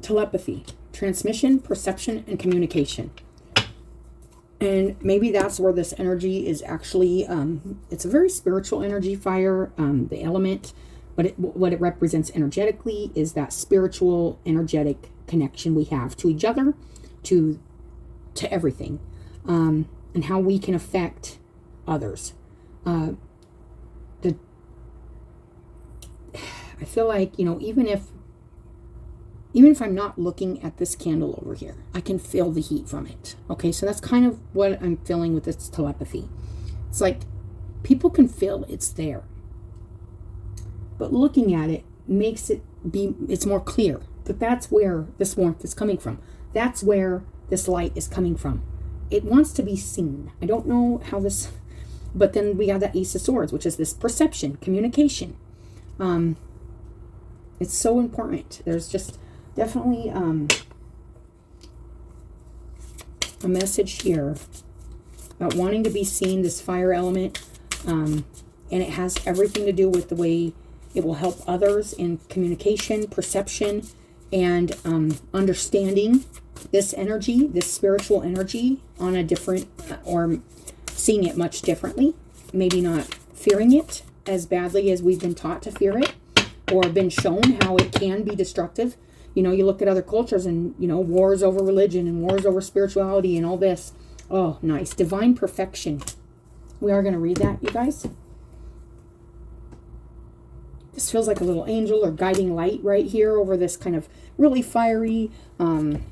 Telepathy, transmission, perception, and communication. And maybe that's where this energy is actually, it's a very spiritual energy, fire, the element, but what it represents energetically is that spiritual, energetic connection we have to each other, to everything, and how we can affect others. I feel like, even if I'm not looking at this candle over here, I can feel the heat from it. Okay, so that's kind of what I'm feeling with this telepathy. It's like people can feel it's there, but looking at it makes it's more clear that that's where this warmth is coming from. That's where this light is coming from. It wants to be seen. I don't know how this, but then we got that Ace of Swords, which is this perception, communication. It's so important. There's just definitely a message here about wanting to be seen, this fire element, and it has everything to do with the way it will help others in communication, perception, and understanding this energy, this spiritual energy on a different, or seeing it much differently, maybe not fearing it as badly as we've been taught to fear it, or been shown how it can be destructive. You look at other cultures and, wars over religion and wars over spirituality and all this. Oh, nice. Divine perfection. We are going to read that, you guys. This feels like a little angel or guiding light right here over this kind of really fiery, and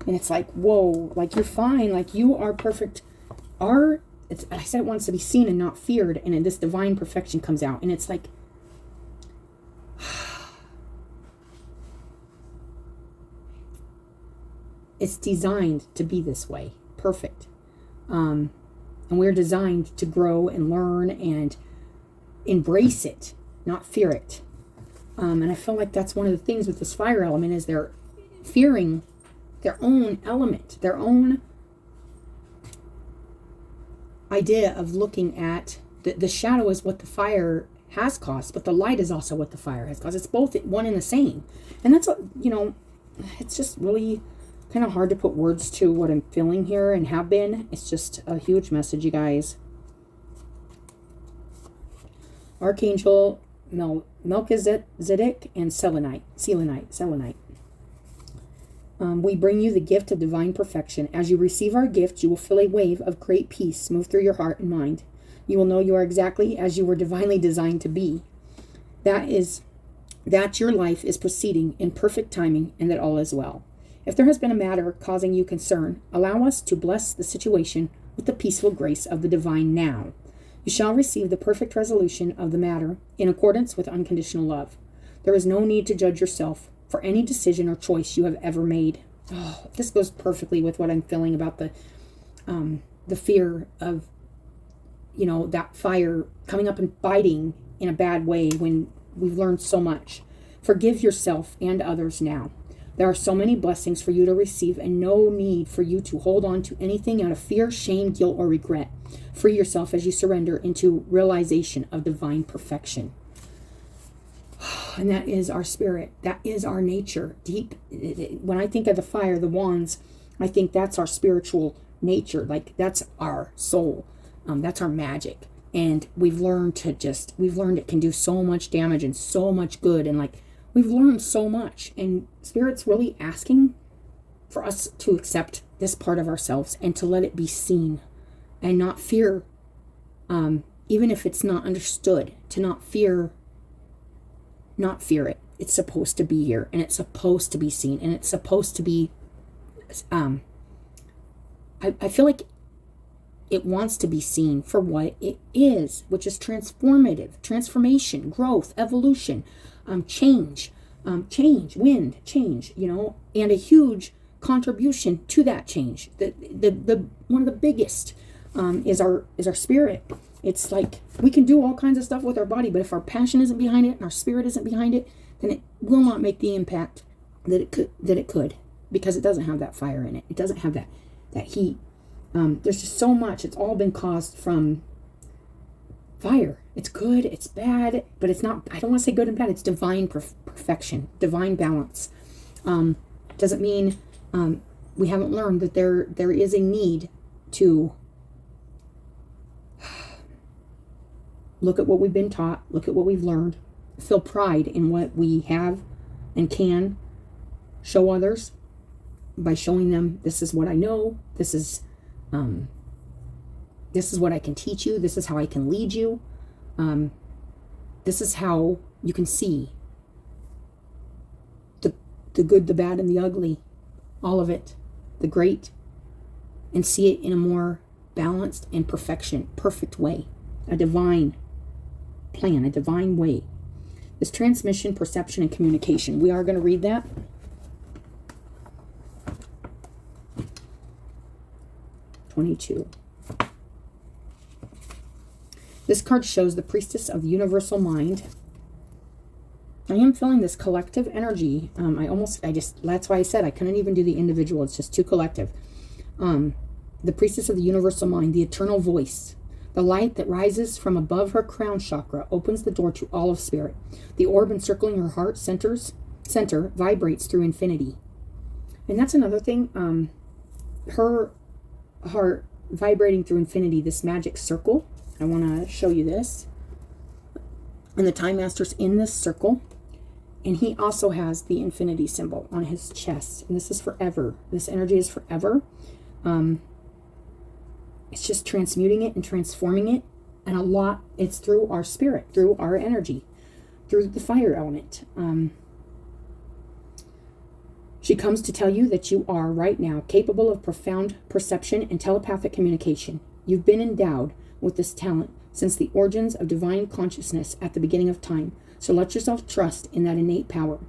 it's like, whoa, like you're fine. Like you are perfect. I said it wants to be seen and not feared. And then this divine perfection comes out and it's like, it's designed to be this way. Perfect. And we're designed to grow and learn and embrace it, not fear it. And I feel like that's one of the things with this fire element is they're fearing their own element, their own idea of looking at the shadow is what the fire has caused, but the light is also what the fire has caused. It's both one and the same. And that's what, it's just really kind of hard to put words to what I'm feeling here and have been. It's just a huge message, you guys. Archangel Melchizedek and Selenite. We bring you the gift of divine perfection. As you receive our gift, you will feel a wave of great peace move through your heart and mind. You will know you are exactly as you were divinely designed to be. That your life is proceeding in perfect timing and that all is well. If there has been a matter causing you concern, allow us to bless the situation with the peaceful grace of the divine now. You shall receive the perfect resolution of the matter in accordance with unconditional love. There is no need to judge yourself for any decision or choice you have ever made. Oh, this goes perfectly with what I'm feeling about the fear of, that fire coming up and biting in a bad way when we've learned so much. Forgive yourself and others now. There are so many blessings for you to receive and no need for you to hold on to anything out of fear, shame, guilt, or regret. Free yourself as you surrender into realization of divine perfection. And that is our spirit. That is our nature. Deep. When I think of the fire, the wands, I think that's our spiritual nature. Like that's our soul. That's our magic. And we've learned it can do so much damage and so much good. And we've learned so much. And Spirit's really asking for us to accept this part of ourselves and to let it be seen and not fear, even if it's not understood, to not fear it. It's supposed to be here and it's supposed to be seen and it's supposed to be, I feel like it wants to be seen for what it is, which is transformation, growth, evolution, change, and a huge contribution to that change. The one of the biggest is our spirit. It's like we can do all kinds of stuff with our body, but if our passion isn't behind it and our spirit isn't behind it, then it will not make the impact that it could, because it doesn't have that fire in it. It doesn't have that heat. There's just so much. It's all been caused from fire. It's good, it's bad, but it's not, I don't want to say good and bad. It's divine perfection, divine balance. Doesn't mean we haven't learned that there is a need to look at what we've been taught, look at what we've learned, feel pride in what we have and can show others by showing them, this is what I know, this is what I can teach you, this is how I can lead you, this is how you can see the good, the bad, and the ugly, all of it, the great, and see it in a more balanced and perfect way, a divine plan, a divine way. This transmission, perception, and communication. We are going to read that. (22). This card shows the priestess of the universal mind. I am feeling this collective energy. That's why I said I couldn't even do the individual. It's just too collective. The priestess of the universal mind, the eternal voice. The light that rises from above her crown chakra opens the door to all of spirit. The orb encircling her heart center vibrates through infinity. And that's another thing. Her heart vibrating through infinity, this magic circle. I want to show you this. And the Time Master's in this circle. And he also has the infinity symbol on his chest. And this is forever. This energy is forever. It's just transmuting it and transforming it. And a lot, it's through our spirit, through our energy, through the fire element. She comes to tell you that you are right now capable of profound perception and telepathic communication. You've been endowed with this talent since the origins of divine consciousness at the beginning of time. So let yourself trust in that innate power.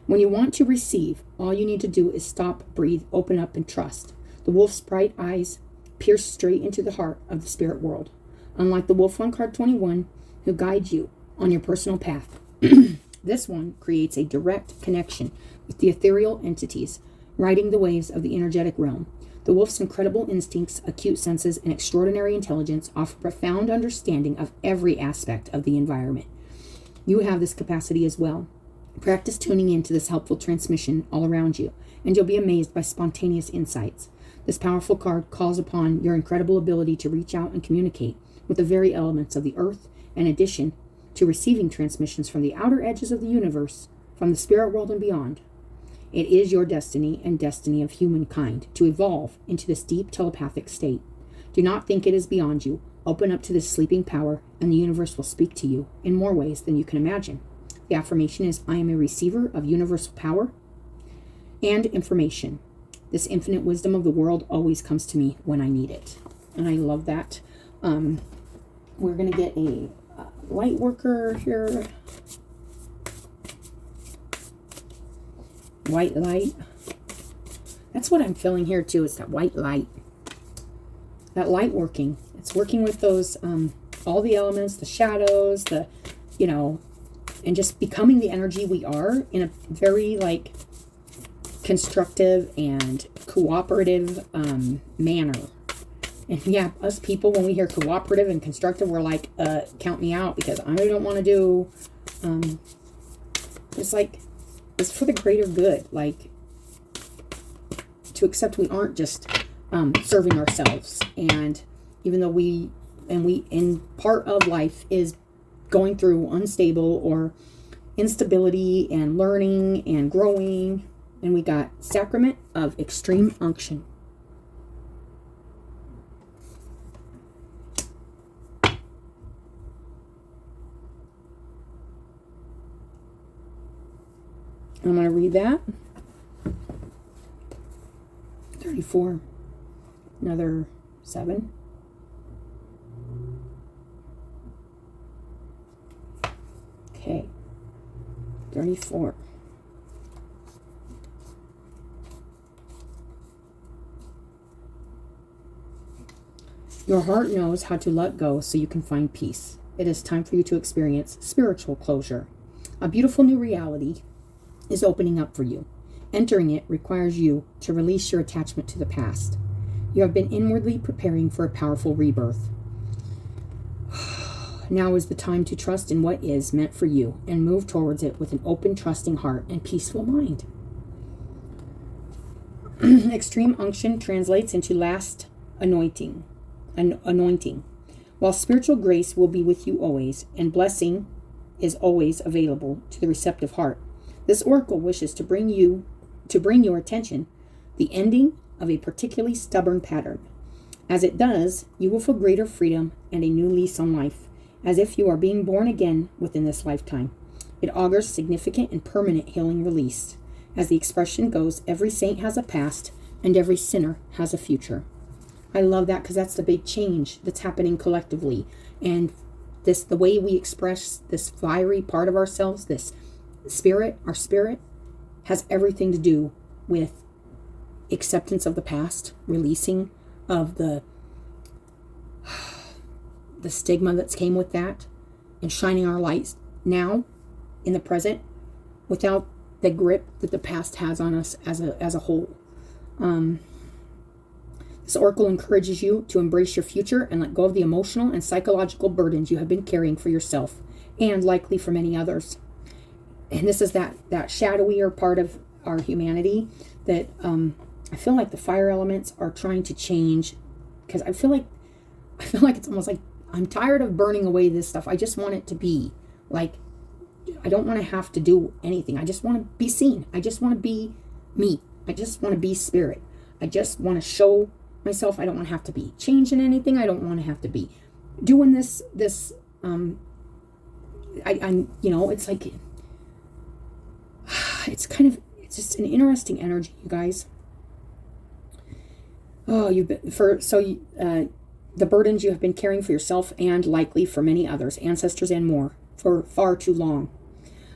When you want to receive, all you need to do is stop, breathe, open up, and trust. The wolf's bright eyes pierce straight into the heart of the spirit world. Unlike the wolf on card 21, who guides you on your personal path, This one creates a direct connection with the ethereal entities, riding the waves of the energetic realm. The wolf's incredible instincts, acute senses, and extraordinary intelligence offer profound understanding of every aspect of the environment. You have this capacity as well. Practice tuning into this helpful transmission all around you, and you'll be amazed by spontaneous insights. This powerful card calls upon your incredible ability to reach out and communicate with the very elements of the earth, in addition to receiving transmissions from the outer edges of the universe, from the spirit world and beyond. It is your destiny and destiny of humankind to evolve into this deep telepathic state. Do not think it is beyond you. Open up to this sleeping power, and the universe will speak to you in more ways than you can imagine. The affirmation is, I am a receiver of universal power and information. This infinite wisdom of the world always comes to me when I need it. And I love that. We're going to get a light worker here. White light. That's what I'm feeling here too, is that white light. That light working. It's working with those, all the elements, the shadows, and just becoming the energy we are in a very constructive and cooperative manner. And yeah, us people, when we hear cooperative and constructive, we're like, count me out, because I don't want to do, it's for the greater good, to accept we aren't just serving ourselves. And even though part of life is going through unstable or instability and learning and growing, and we got sacrament of extreme unction. I'm going to read that. 34. Another 7. Okay. 34. Your heart knows how to let go so you can find peace. It is time for you to experience spiritual closure. A beautiful new reality is opening up for you. Entering it requires you to release your attachment to the past. You have been inwardly preparing for a powerful rebirth. Now is the time to trust in what is meant for you and move towards it with an open, trusting heart and peaceful mind. Extreme unction translates into last anointing. While spiritual grace will be with you always, and blessing is always available to the receptive heart, this oracle wishes to bring your attention the ending of a particularly stubborn pattern. As it does, you will feel greater freedom and a new lease on life, as if you are being born again within this lifetime. It augurs significant and permanent healing release. As the expression goes, every saint has a past and every sinner has a future. I love that, because that's the big change that's happening collectively. And the way we express this fiery part of ourselves, this spirit, our spirit, has everything to do with acceptance of the past, releasing of the stigma that's came with that, and shining our lights now in the present without the grip that the past has on us as a whole. This oracle encourages you to embrace your future and let go of the emotional and psychological burdens you have been carrying for yourself and likely for many others. And this is that shadowier part of our humanity that I feel like the fire elements are trying to change, because I feel like it's almost like I'm tired of burning away this stuff. I just want it to be like, I don't want to have to do anything. I just want to be seen. I just want to be me. I just want to be spirit. I just want to show myself. I don't want to have to be changing anything. I don't want to have to be doing this I'm it's like, it's just an interesting energy, you guys. The burdens you have been carrying for yourself and likely for many others, ancestors and more, for far too long.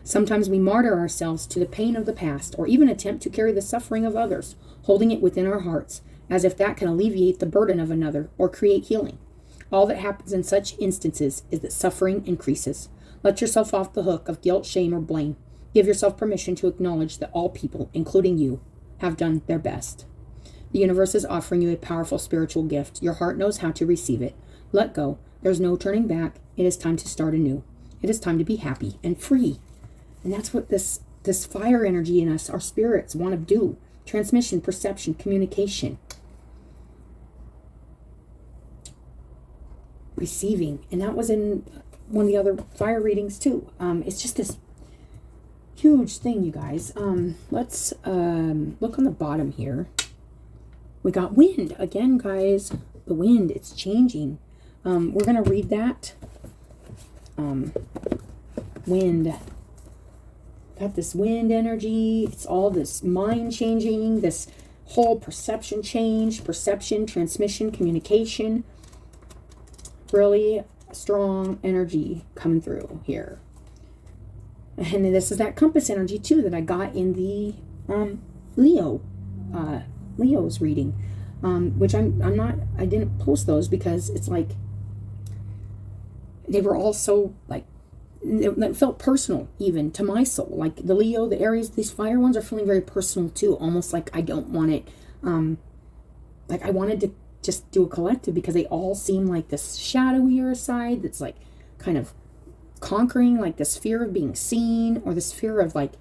Sometimes we martyr ourselves to the pain of the past, or even attempt to carry the suffering of others, holding it within our hearts, as if that can alleviate the burden of another or create healing. All that happens in such instances is that suffering increases. Let yourself off the hook of guilt, shame, or blame. Give yourself permission to acknowledge that all people, including you, have done their best. The universe is offering you a powerful spiritual gift. Your heart knows how to receive it. Let go. There's no turning back. It is time to start anew. It is time to be happy and free. And that's what this fire energy in us, our spirits, want to do. Transmission, perception, communication. Receiving. And that was in one of the other fire readings too. It's just this huge thing, you guys. Let's look on the bottom here. We got wind again, guys. The wind, it's changing. We're gonna read that. Wind. Got this wind energy. It's all this mind changing, this whole perception change, perception, transmission, communication. Really strong energy coming through here. And this is that compass energy too that I got in the Leo's reading, which I didn't post those because it's like they were all so like it felt personal even to my soul. Like the Leo, the Aries, these fire ones are feeling very personal too, almost like I don't want it like I wanted to just do a collective because they all seem like this shadowier side that's like kind of conquering, like this fear of being seen, or this fear of like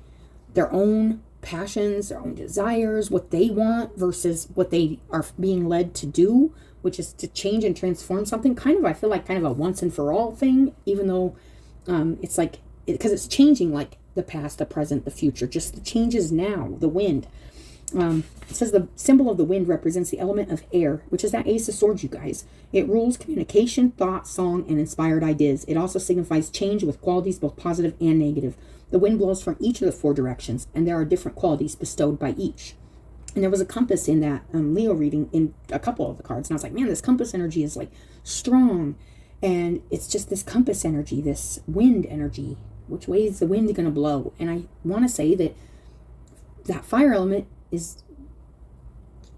their own passions, their own desires, what they want versus what they are being led to do, which is to change and transform something. Kind of, I feel like kind of a once and for all thing, even though it's like, because it's changing like the past, the present, the future, just the changes now, the wind. It says the symbol of the wind represents the element of air, which is that Ace of Swords, you guys. It rules communication, thought, song, and inspired ideas. It also signifies change with qualities both positive and negative. The wind blows from each of the four directions, and there are different qualities bestowed by each. And there was a compass in that Leo reading in a couple of the cards, and I was like, man, this compass energy is like strong. And it's just this compass energy, this wind energy. Which way is the wind going to blow? And I want to say that fire element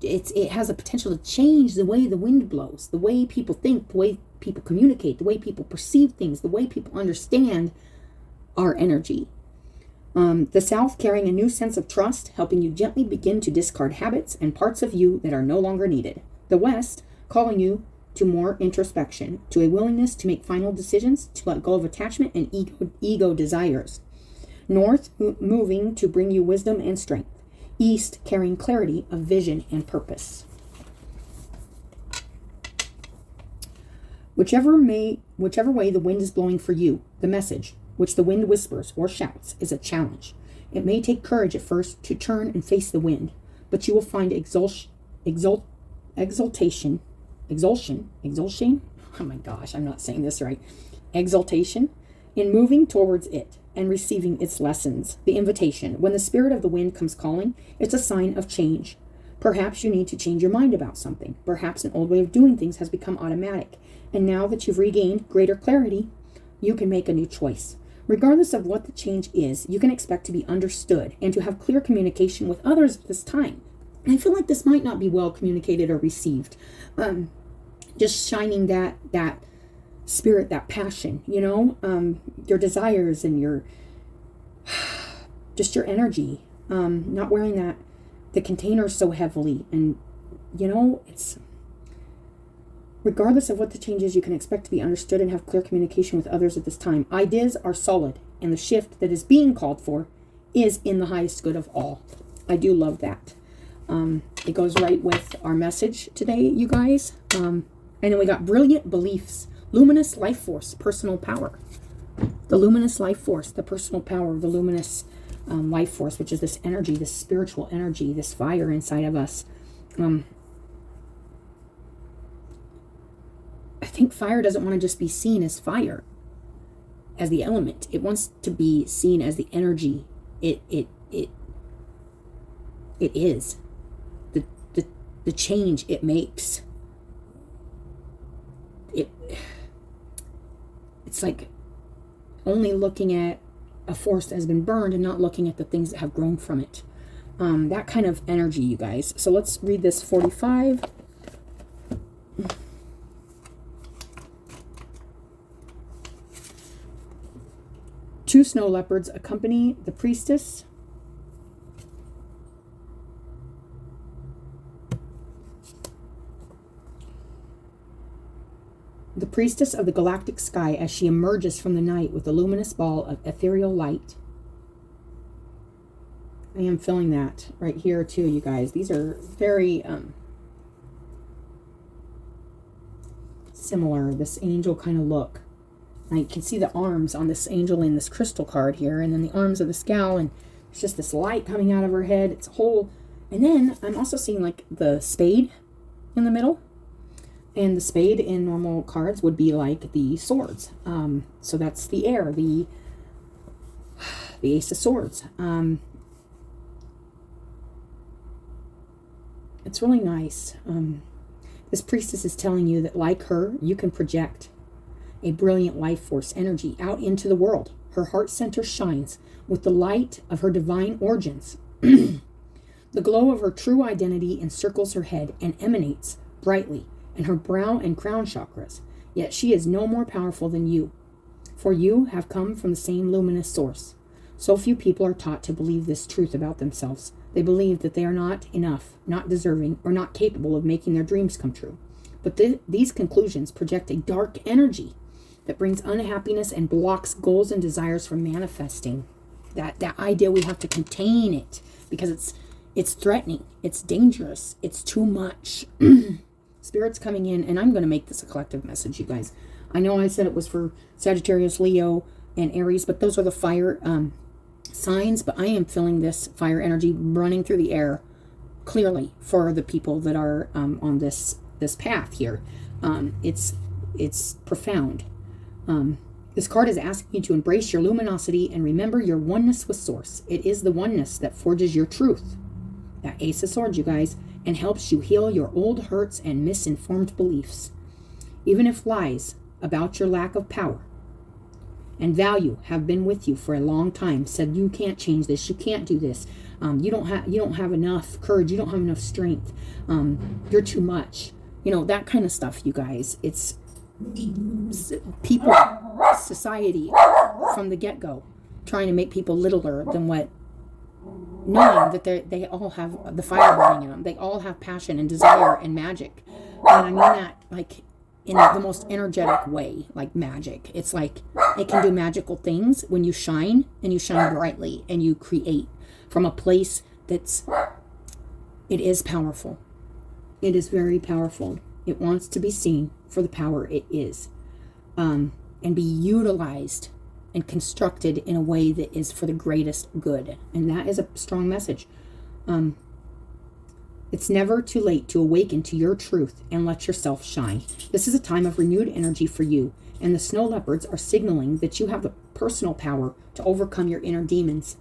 it has a potential to change the way the wind blows, the way people think, the way people communicate, the way people perceive things, the way people understand our energy. The South carrying a new sense of trust, helping you gently begin to discard habits and parts of you that are no longer needed. The West calling you to more introspection, to a willingness to make final decisions, to let go of attachment and ego desires. North moving to bring you wisdom and strength. East carrying clarity of vision and purpose. Whichever way the wind is blowing for you, the message, which the wind whispers or shouts, is a challenge. It may take courage at first to turn and face the wind, but you will find exultation. Oh my gosh, I'm not saying this right. Exaltation in moving towards it and receiving its lessons. The invitation. When the spirit of the wind comes calling, it's a sign of change. Perhaps you need to change your mind about something. Perhaps an old way of doing things has become automatic. And now that you've regained greater clarity, you can make a new choice. Regardless of what the change is, you can expect to be understood and to have clear communication with others at this time. And I feel like this might not be well communicated or received. Just shining that spirit, that passion, your desires and your energy, not wearing the container so heavily. And, it's regardless of what the change is, you can expect to be understood and have clear communication with others at this time. Ideas are solid, and the shift that is being called for is in the highest good of all. I do love that. It goes right with our message today, you guys. And then we got brilliant beliefs, luminous life force, personal power. The luminous life force, the personal power of the luminous life force, which is this energy, this spiritual energy, this fire inside of us. I think fire doesn't want to just be seen as fire, as the element. It wants to be seen as the energy. It is the change it makes. It's like only looking at a forest that has been burned and not looking at the things that have grown from it. That kind of energy, you guys. So let's read this 45. 2 snow leopards accompany the priestess. The priestess of the galactic sky as she emerges from the night with a luminous ball of ethereal light. I am feeling that right here too, you guys. These are very similar, this angel kind of look. I can see the arms on this angel in this crystal card here, and then the arms of the scowl, and it's just this light coming out of her head. It's a whole, and then I'm also seeing like the spade in the middle, and the spade in normal cards would be like the swords. So that's the air, the Ace of Swords. It's really nice. This priestess is telling you that, like her, you can project a brilliant life force energy out into the world. Her heart center shines with the light of her divine origins. The glow of her true identity encircles her head and emanates brightly in her brow and crown chakras. Yet she is no more powerful than you, for you have come from the same luminous source. So few people are taught to believe this truth about themselves. They believe that they are not enough, not deserving, or not capable of making their dreams come true. But these conclusions project a dark energy that brings unhappiness and blocks goals and desires from manifesting. That idea, we have to contain it because it's threatening, it's dangerous, it's too much. Spirit's coming in, and I'm going to make this a collective message, you guys. I know I said it was for Sagittarius, Leo, and Aries, but those are the fire signs. But I am feeling this fire energy running through the air clearly for the people that are on this path here. It's profound. This card is asking you to embrace your luminosity and remember your oneness with Source. It is the oneness that forges your truth. That Ace of Swords, you guys, and helps you heal your old hurts and misinformed beliefs. Even if lies about your lack of power and value have been with you for a long time, said you can't change this, you can't do this, you don't have enough courage, you don't have enough strength, you're too much, that kind of stuff, you guys. It's people, society from the get-go trying to make people littler than what, knowing that they all have the fire burning in them. They all have passion and desire and magic. And I mean that like in the most energetic way, like magic. It's like it can do magical things when you shine, and you shine brightly, and you create from a place it is powerful. It is very powerful. It wants to be seen for the power it is, and be utilized and constructed in a way that is for the greatest good. And that is a strong message. It's never too late to awaken to your truth and let yourself shine. This is a time of renewed energy for you, and the snow leopards are signaling that you have the personal power to overcome your inner demons.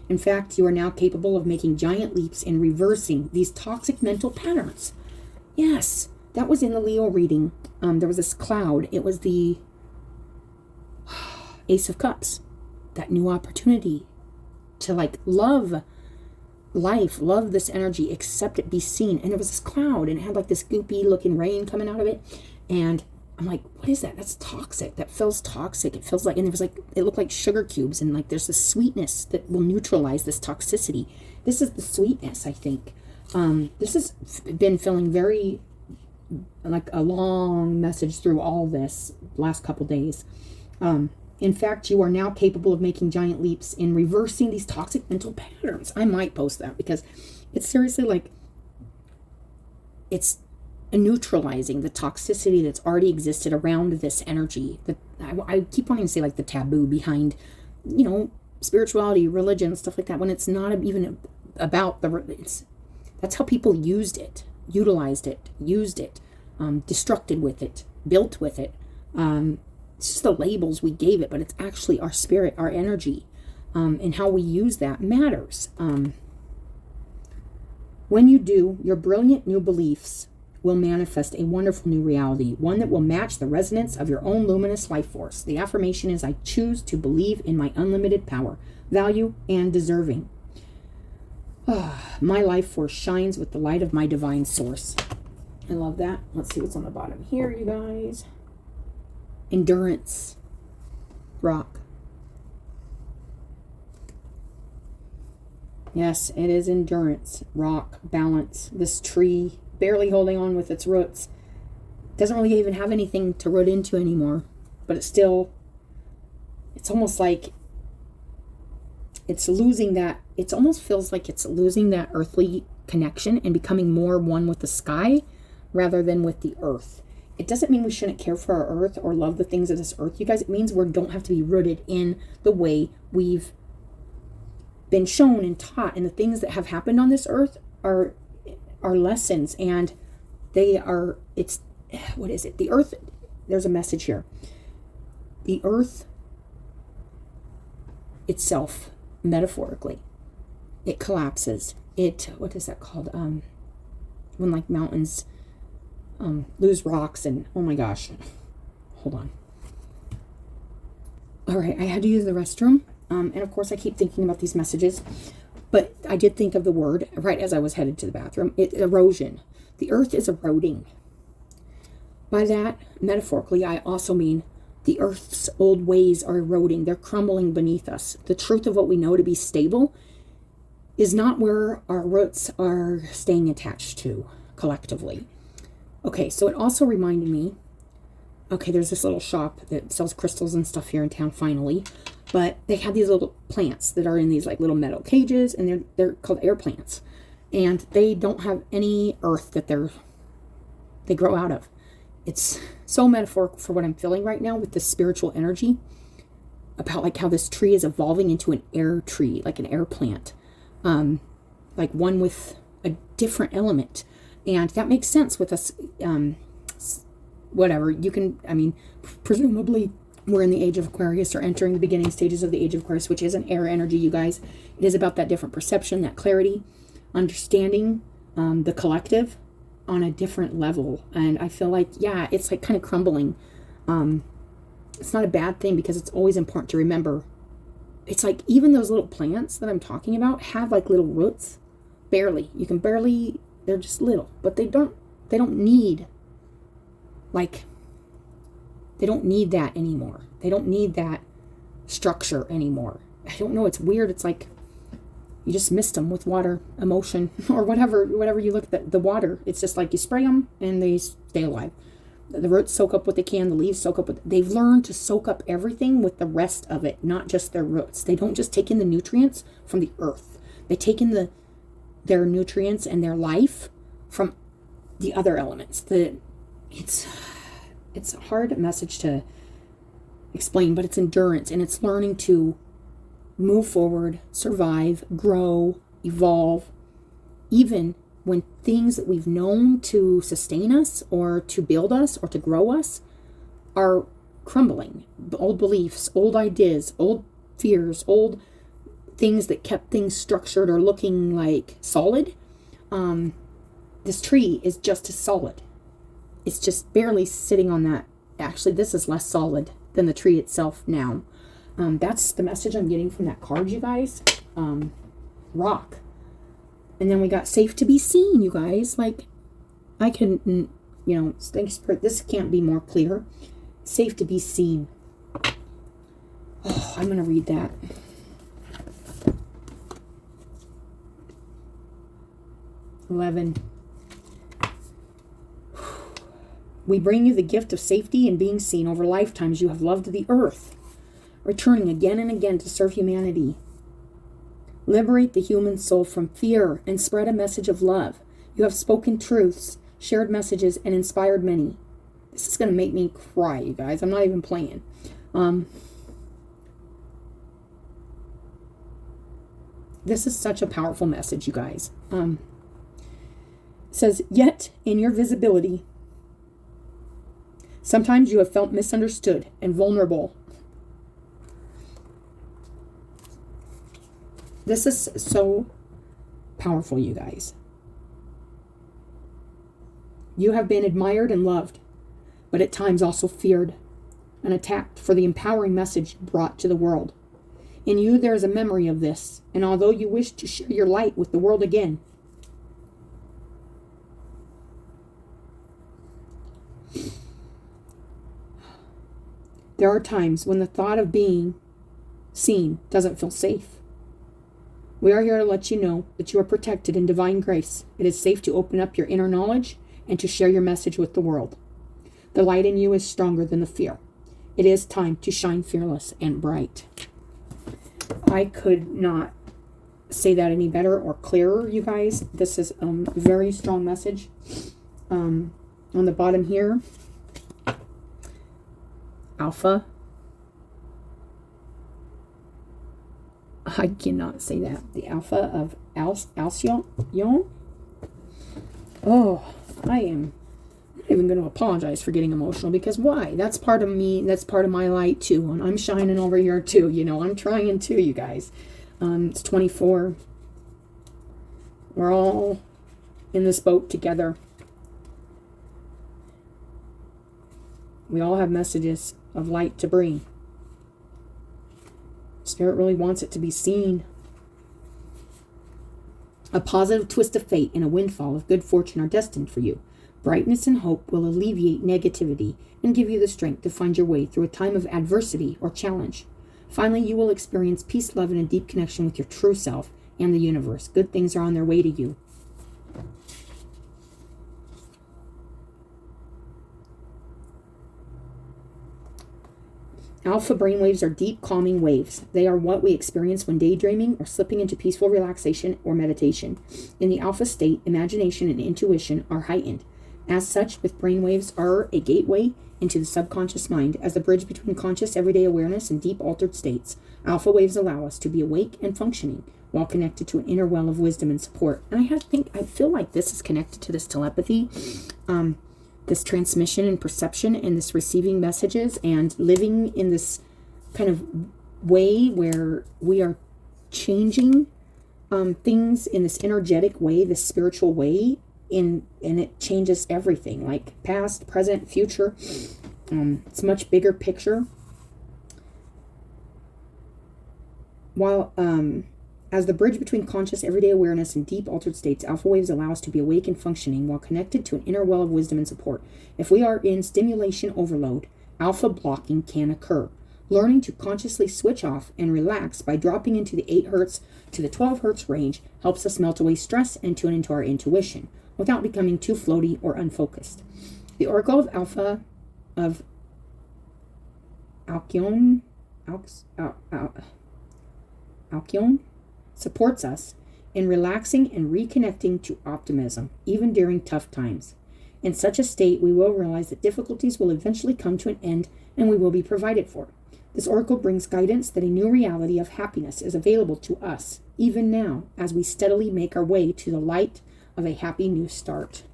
In fact, you are now capable of making giant leaps in reversing these toxic mental patterns. Yes, that was in the Leo reading. There was this cloud. It was the Ace of Cups. That new opportunity to love life, love this energy, accept it, be seen. And there was this cloud, and it had like this goopy looking rain coming out of it. And I'm like, what is that? That's toxic. That feels toxic. It feels like, and it looked like sugar cubes. And like there's this sweetness that will neutralize this toxicity. This is the sweetness, I think. This has been feeling very like a long message through all this last couple days. In fact, you are now capable of making giant leaps in reversing these toxic mental patterns. I might post that because it's seriously like it's neutralizing the toxicity that's already existed around this energy. That I keep wanting to say like the taboo behind, spirituality, religion, stuff like that. When it's not even about that's how people used it, utilized it, used it, destructed with it, built with it. It's just the labels we gave it, but it's actually our spirit, our energy, and how we use that matters. When you do, your brilliant new beliefs will manifest a wonderful new reality, one that will match the resonance of your own luminous life force. The affirmation is, I choose to believe in my unlimited power, value, and deserving. My life force shines with the light of my divine source. I love that. Let's see what's on the bottom here, you guys. Endurance. Rock. Yes, it is endurance, rock, balance. This tree barely holding on with its roots. Doesn't really even have anything to root into anymore. But it's almost like it's losing that, it almost feels like it's losing that earthly connection and becoming more one with the sky rather than with the earth. It doesn't mean we shouldn't care for our earth or love the things of this earth, you guys. It means we don't have to be rooted in the way we've been shown and taught, and the things that have happened on this earth are lessons, and what is it? The earth, there's a message here. The earth itself, metaphorically, it collapses. What is that called? When like mountains lose rocks, and oh my gosh, hold on. All right, I had to use the restroom, and of course I keep thinking about these messages, but I did think of the word right as I was headed to the bathroom. Erosion. The earth is eroding. By that, metaphorically, I also mean the earth's old ways are eroding. They're crumbling beneath us. The truth of what we know to be stable is not where our roots are staying attached to collectively. Okay, so it also reminded me, okay, there's this little shop that sells crystals and stuff here in town finally, but they have these little plants that are in these like little metal cages, and they're called air plants, and they don't have any earth that they grow out of. It's so metaphorical for what I'm feeling right now with this spiritual energy about like how this tree is evolving into an air tree, like an air plant, like one with a different element. And that makes sense with us, whatever. Presumably we're in the age of Aquarius, or entering the beginning stages of the age of Aquarius, which is an air energy, you guys. It is about that different perception, that clarity, understanding the collective on a different level. And I feel like, yeah, it's like kind of crumbling. It's not a bad thing, because it's always important to remember. It's like even those little plants that I'm talking about have like little roots. Barely. They're just little, but they don't need that anymore. They don't need that structure anymore. I don't know. It's weird. It's like you just mist them with water, emotion, or whatever you look at the water. It's just like you spray them and they stay alive. The roots soak up what they can. The leaves soak up they've learned to soak up everything with the rest of it, not just their roots. They don't just take in the nutrients from the earth. They take in their nutrients and their life from the other elements. It's a hard message to explain, but it's endurance, and it's learning to move forward, survive, grow, evolve, even when things that we've known to sustain us or to build us or to grow us are crumbling. Old beliefs, old ideas, old fears, old things that kept things structured or looking like solid. This tree is just as solid. It's just barely sitting on that. Actually, this is less solid than the tree itself now. That's the message I'm getting from that card, you guys. Rock. And then we got safe to be seen, you guys. Like, I can, thanks for, this can't be more clear. Safe to be seen. Oh, I'm going to read that. $11. We bring you the gift of safety and being seen. Over lifetimes you have loved the earth, returning again and again to serve humanity. Liberate the human soul from fear and spread a message of love. You have spoken truths, shared messages, and inspired many. This is going to make me cry, you guys. I'm not even playing. This is such a powerful message, you guys. It says, yet in your visibility, sometimes you have felt misunderstood and vulnerable. This is so powerful, you guys. You have been admired and loved, but at times also feared and attacked for the empowering message you brought to the world. In you there is a memory of this, and although you wish to share your light with the world again, there are times when the thought of being seen doesn't feel safe. We are here to let you know that you are protected in divine grace. It is safe to open up your inner knowledge and to share your message with the world. The light in you is stronger than the fear. It is time to shine fearless and bright. I could not say that any better or clearer, you guys. This is a very strong message. On the bottom here, Alpha. I cannot say that. The Alpha of Alcyone. Oh, I am not even going to apologize for getting emotional, because why? That's part of me. That's part of my light too. And I'm shining over here too. You know, I'm trying too, you guys. It's 24. We're all in this boat together. We all have messages of light to bring. Spirit really wants it to be seen. A positive twist of fate and a windfall of good fortune are destined for you. Brightness and hope will alleviate negativity and give you the strength to find your way through a time of adversity or challenge. Finally, you will experience peace, love, and a deep connection with your true self and the universe. Good things are on their way to you. Alpha brainwaves are deep, calming waves. They are what we experience when daydreaming or slipping into peaceful relaxation or meditation. In the alpha state, imagination and intuition are heightened. As such, with brainwaves are a gateway into the subconscious mind. As the bridge between conscious everyday awareness and deep altered states, alpha waves allow us to be awake and functioning while connected to an inner well of wisdom and support. And I feel like this is connected to this telepathy, this transmission and perception, and this receiving messages and living in this kind of way where we are changing things in this energetic way, this spiritual way, and it changes everything, like past, present, future. It's a much bigger picture. While as the bridge between conscious everyday awareness and deep altered states, alpha waves allow us to be awake and functioning while connected to an inner well of wisdom and support. If we are in stimulation overload, alpha blocking can occur. Learning to consciously switch off and relax by dropping into the 8 hertz to the 12 hertz range helps us melt away stress and tune into our intuition without becoming too floaty or unfocused. The Oracle of Alpha of Alcyone supports us in relaxing and reconnecting to optimism, even during tough times. In such a state, we will realize that difficulties will eventually come to an end and we will be provided for. This oracle brings guidance that a new reality of happiness is available to us, even now, as we steadily make our way to the light of a happy new start.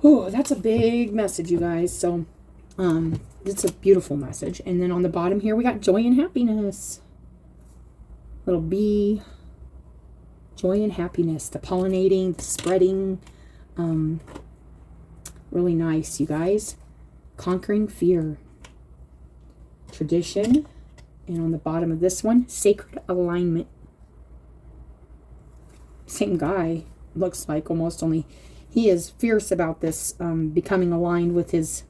Oh, that's a big message, you guys. So, it's a beautiful message. And then on the bottom here, we got joy and happiness. Little bee, joy and happiness, the pollinating, the spreading, really nice, you guys. Conquering fear, tradition, and on the bottom of this one, sacred alignment. Same guy, looks like, almost, only he is fierce about this, becoming aligned with his,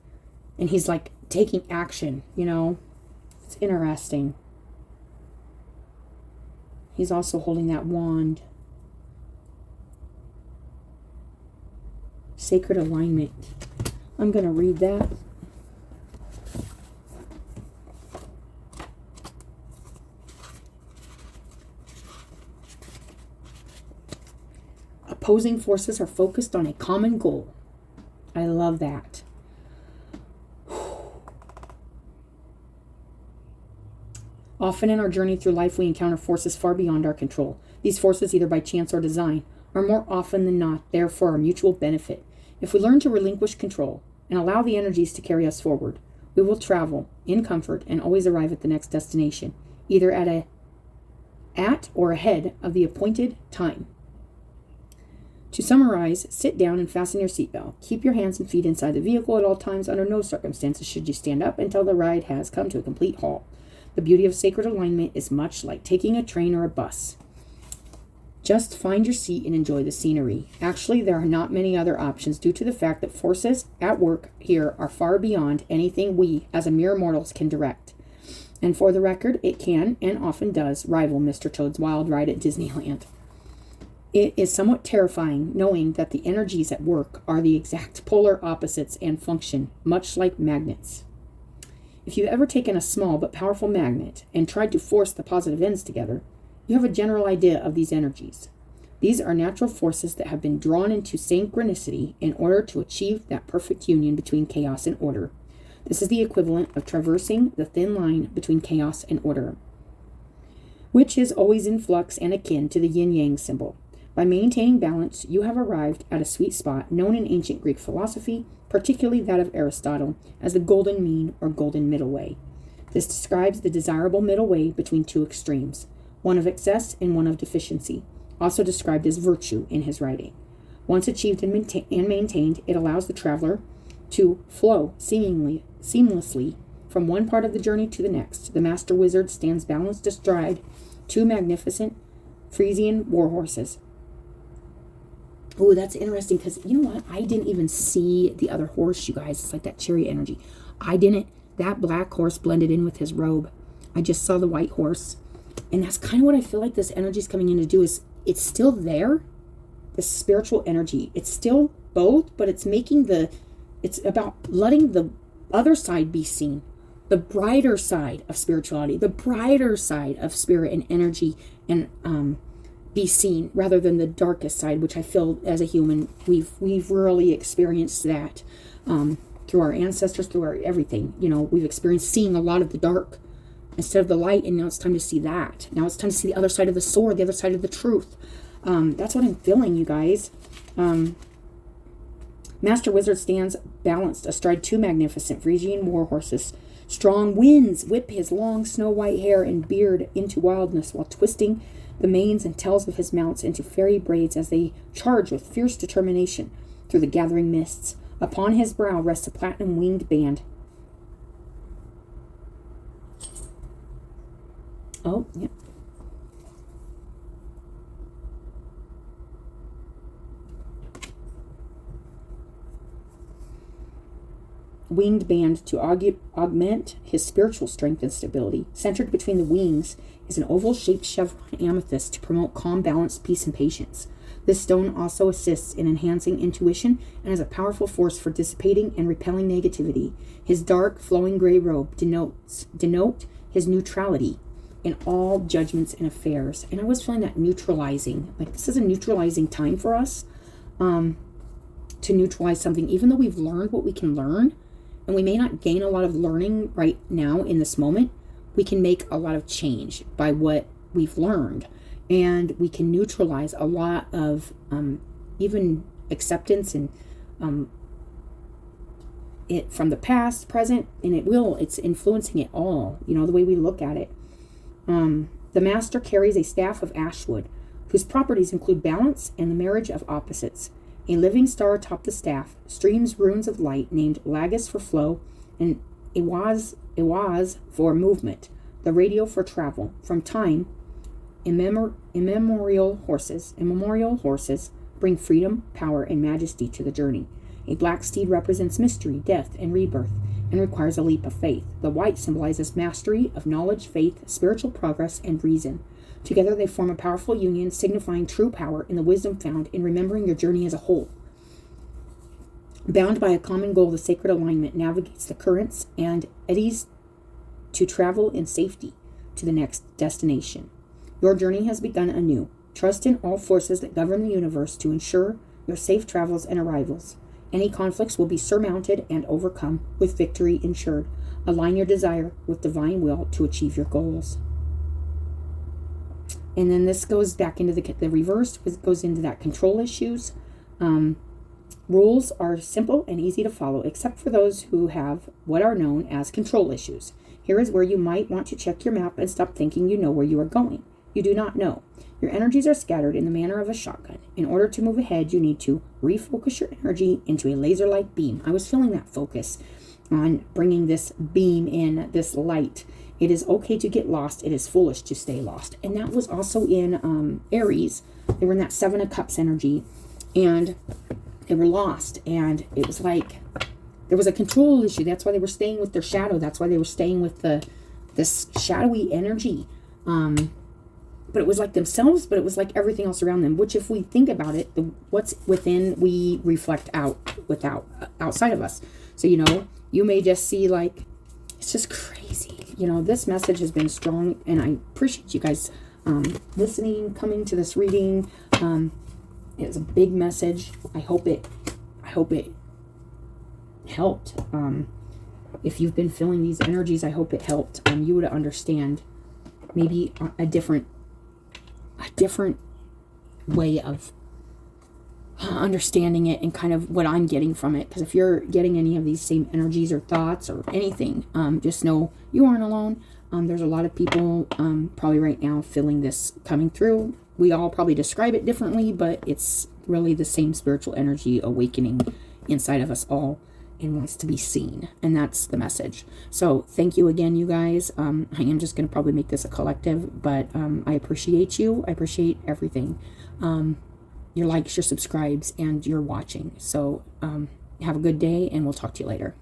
and he's like taking action, you know. It's interesting. He's also holding that wand. Sacred alignment. I'm going to read that. Opposing forces are focused on a common goal. I love that. Often in our journey through life, we encounter forces far beyond our control. These forces, either by chance or design, are more often than not there for our mutual benefit. If we learn to relinquish control and allow the energies to carry us forward, we will travel in comfort and always arrive at the next destination, either at or ahead of the appointed time. To summarize, sit down and fasten your seatbelt. Keep your hands and feet inside the vehicle at all times. Under no circumstances should you stand up until the ride has come to a complete halt. The beauty of sacred alignment is much like taking a train or a bus. Just find your seat and enjoy the scenery. Actually, there are not many other options due to the fact that forces at work here are far beyond anything we, as a mere mortals, can direct. And for the record, it can, and often does, rival Mr. Toad's Wild Ride at Disneyland. It is somewhat terrifying knowing that the energies at work are the exact polar opposites and function much like magnets. If you've ever taken a small but powerful magnet and tried to force the positive ends together, you have a general idea of these energies. These are natural forces that have been drawn into synchronicity in order to achieve that perfect union between chaos and order. This is the equivalent of traversing the thin line between chaos and order, which is always in flux and akin to the yin-yang symbol. By maintaining balance, you have arrived at a sweet spot known in ancient Greek philosophy, particularly that of Aristotle, as the golden mean or golden middle way. This describes the desirable middle way between two extremes, one of excess and one of deficiency, also described as virtue in his writing. Once achieved and maintained, it allows the traveler to flow seamlessly from one part of the journey to the next. The master wizard stands balanced astride two magnificent Frisian war horses. Oh, that's interesting because you know what? I didn't even see the other horse, you guys. It's like that cherry energy. I didn't. That black horse blended in with his robe. I just saw the white horse. And that's kind of what I feel like this energy is coming in to do is it's still there, the spiritual energy. It's still both, but it's about letting the other side be seen, the brighter side of spirituality, the brighter side of spirit and energy, and be seen rather than the darkest side, which I feel as a human we've really experienced that through our ancestors, through our everything. You know, we've experienced seeing a lot of the dark instead of the light, and now it's time to see that. Now it's time to see the other side of the sword, the other side of the truth. That's what I'm feeling, you guys. Master Wizard stands balanced astride two magnificent Frisian war horses. Strong winds whip his long snow-white hair and beard into wildness while twisting the manes and tails of his mounts into fairy braids as they charge with fierce determination through the gathering mists. Upon his brow rests a platinum-winged band. Oh, yeah. Winged band to augment his spiritual strength and stability. Centered between the wings is an oval-shaped chevron amethyst to promote calm, balance, peace, and patience. This stone also assists in enhancing intuition and is a powerful force for dissipating and repelling negativity. His dark, flowing gray robe denote his neutrality in all judgments and affairs. And I was feeling that neutralizing. Like, this is a neutralizing time for us to neutralize something, even though we've learned what we can learn. And we may not gain a lot of learning right now in this moment. We can make a lot of change by what we've learned. And we can neutralize a lot of even acceptance and it from the past, present, and it's influencing it all, you know, the way we look at it. The master carries a staff of ashwood, whose properties include balance and the marriage of opposites. A living star atop the staff streams runes of light named Lagus for flow and Iwaz for movement, the radio for travel. From time, immemorial horses bring freedom, power, and majesty to the journey. A black steed represents mystery, death, and rebirth, and requires a leap of faith. The white symbolizes mastery of knowledge, faith, spiritual progress, and reason. Together they form a powerful union, signifying true power in the wisdom found in remembering your journey as a whole. Bound by a common goal, the sacred alignment navigates the currents and eddies to travel in safety to the next destination. Your journey has begun anew. Trust in all forces that govern the universe to ensure your safe travels and arrivals. Any conflicts will be surmounted and overcome with victory ensured. Align your desire with divine will to achieve your goals. And then this goes back into the reverse, goes into that control issues. Rules are simple and easy to follow, except for those who have what are known as control issues. Here is where you might want to check your map and stop thinking you know where you are going. You do not know. Your energies are scattered in the manner of a shotgun. In order to move ahead, you need to refocus your energy into a laser-like beam. I was feeling that focus on bringing this beam in, this light. It is okay to get lost. It is foolish to stay lost. And that was also in Aries. They were in that Seven of Cups energy. And they were lost. And it was like there was a control issue. That's why they were staying with their shadow. That's why they were staying with the this shadowy energy. But it was like themselves, but it was like everything else around them, which if we think about it, what's within, we reflect outside of us. So, you may just see like, it's just crazy. This message has been strong, and I appreciate you guys listening, coming to this reading. It was a big message. I hope it helped. If you've been feeling these energies, I hope it helped you to understand maybe a different way of understanding it, and kind of what I'm getting from it. Because if you're getting any of these same energies or thoughts or anything, just know you aren't alone. There's a lot of people probably right now feeling this coming through. We all probably describe it differently, but it's really the same spiritual energy awakening inside of us all, and wants to be seen. And that's the message. So thank you again, you guys. I am just going to probably make this a collective, but I appreciate you. I appreciate everything. Your likes, your subscribes, and your watching. So have a good day, and we'll talk to you later.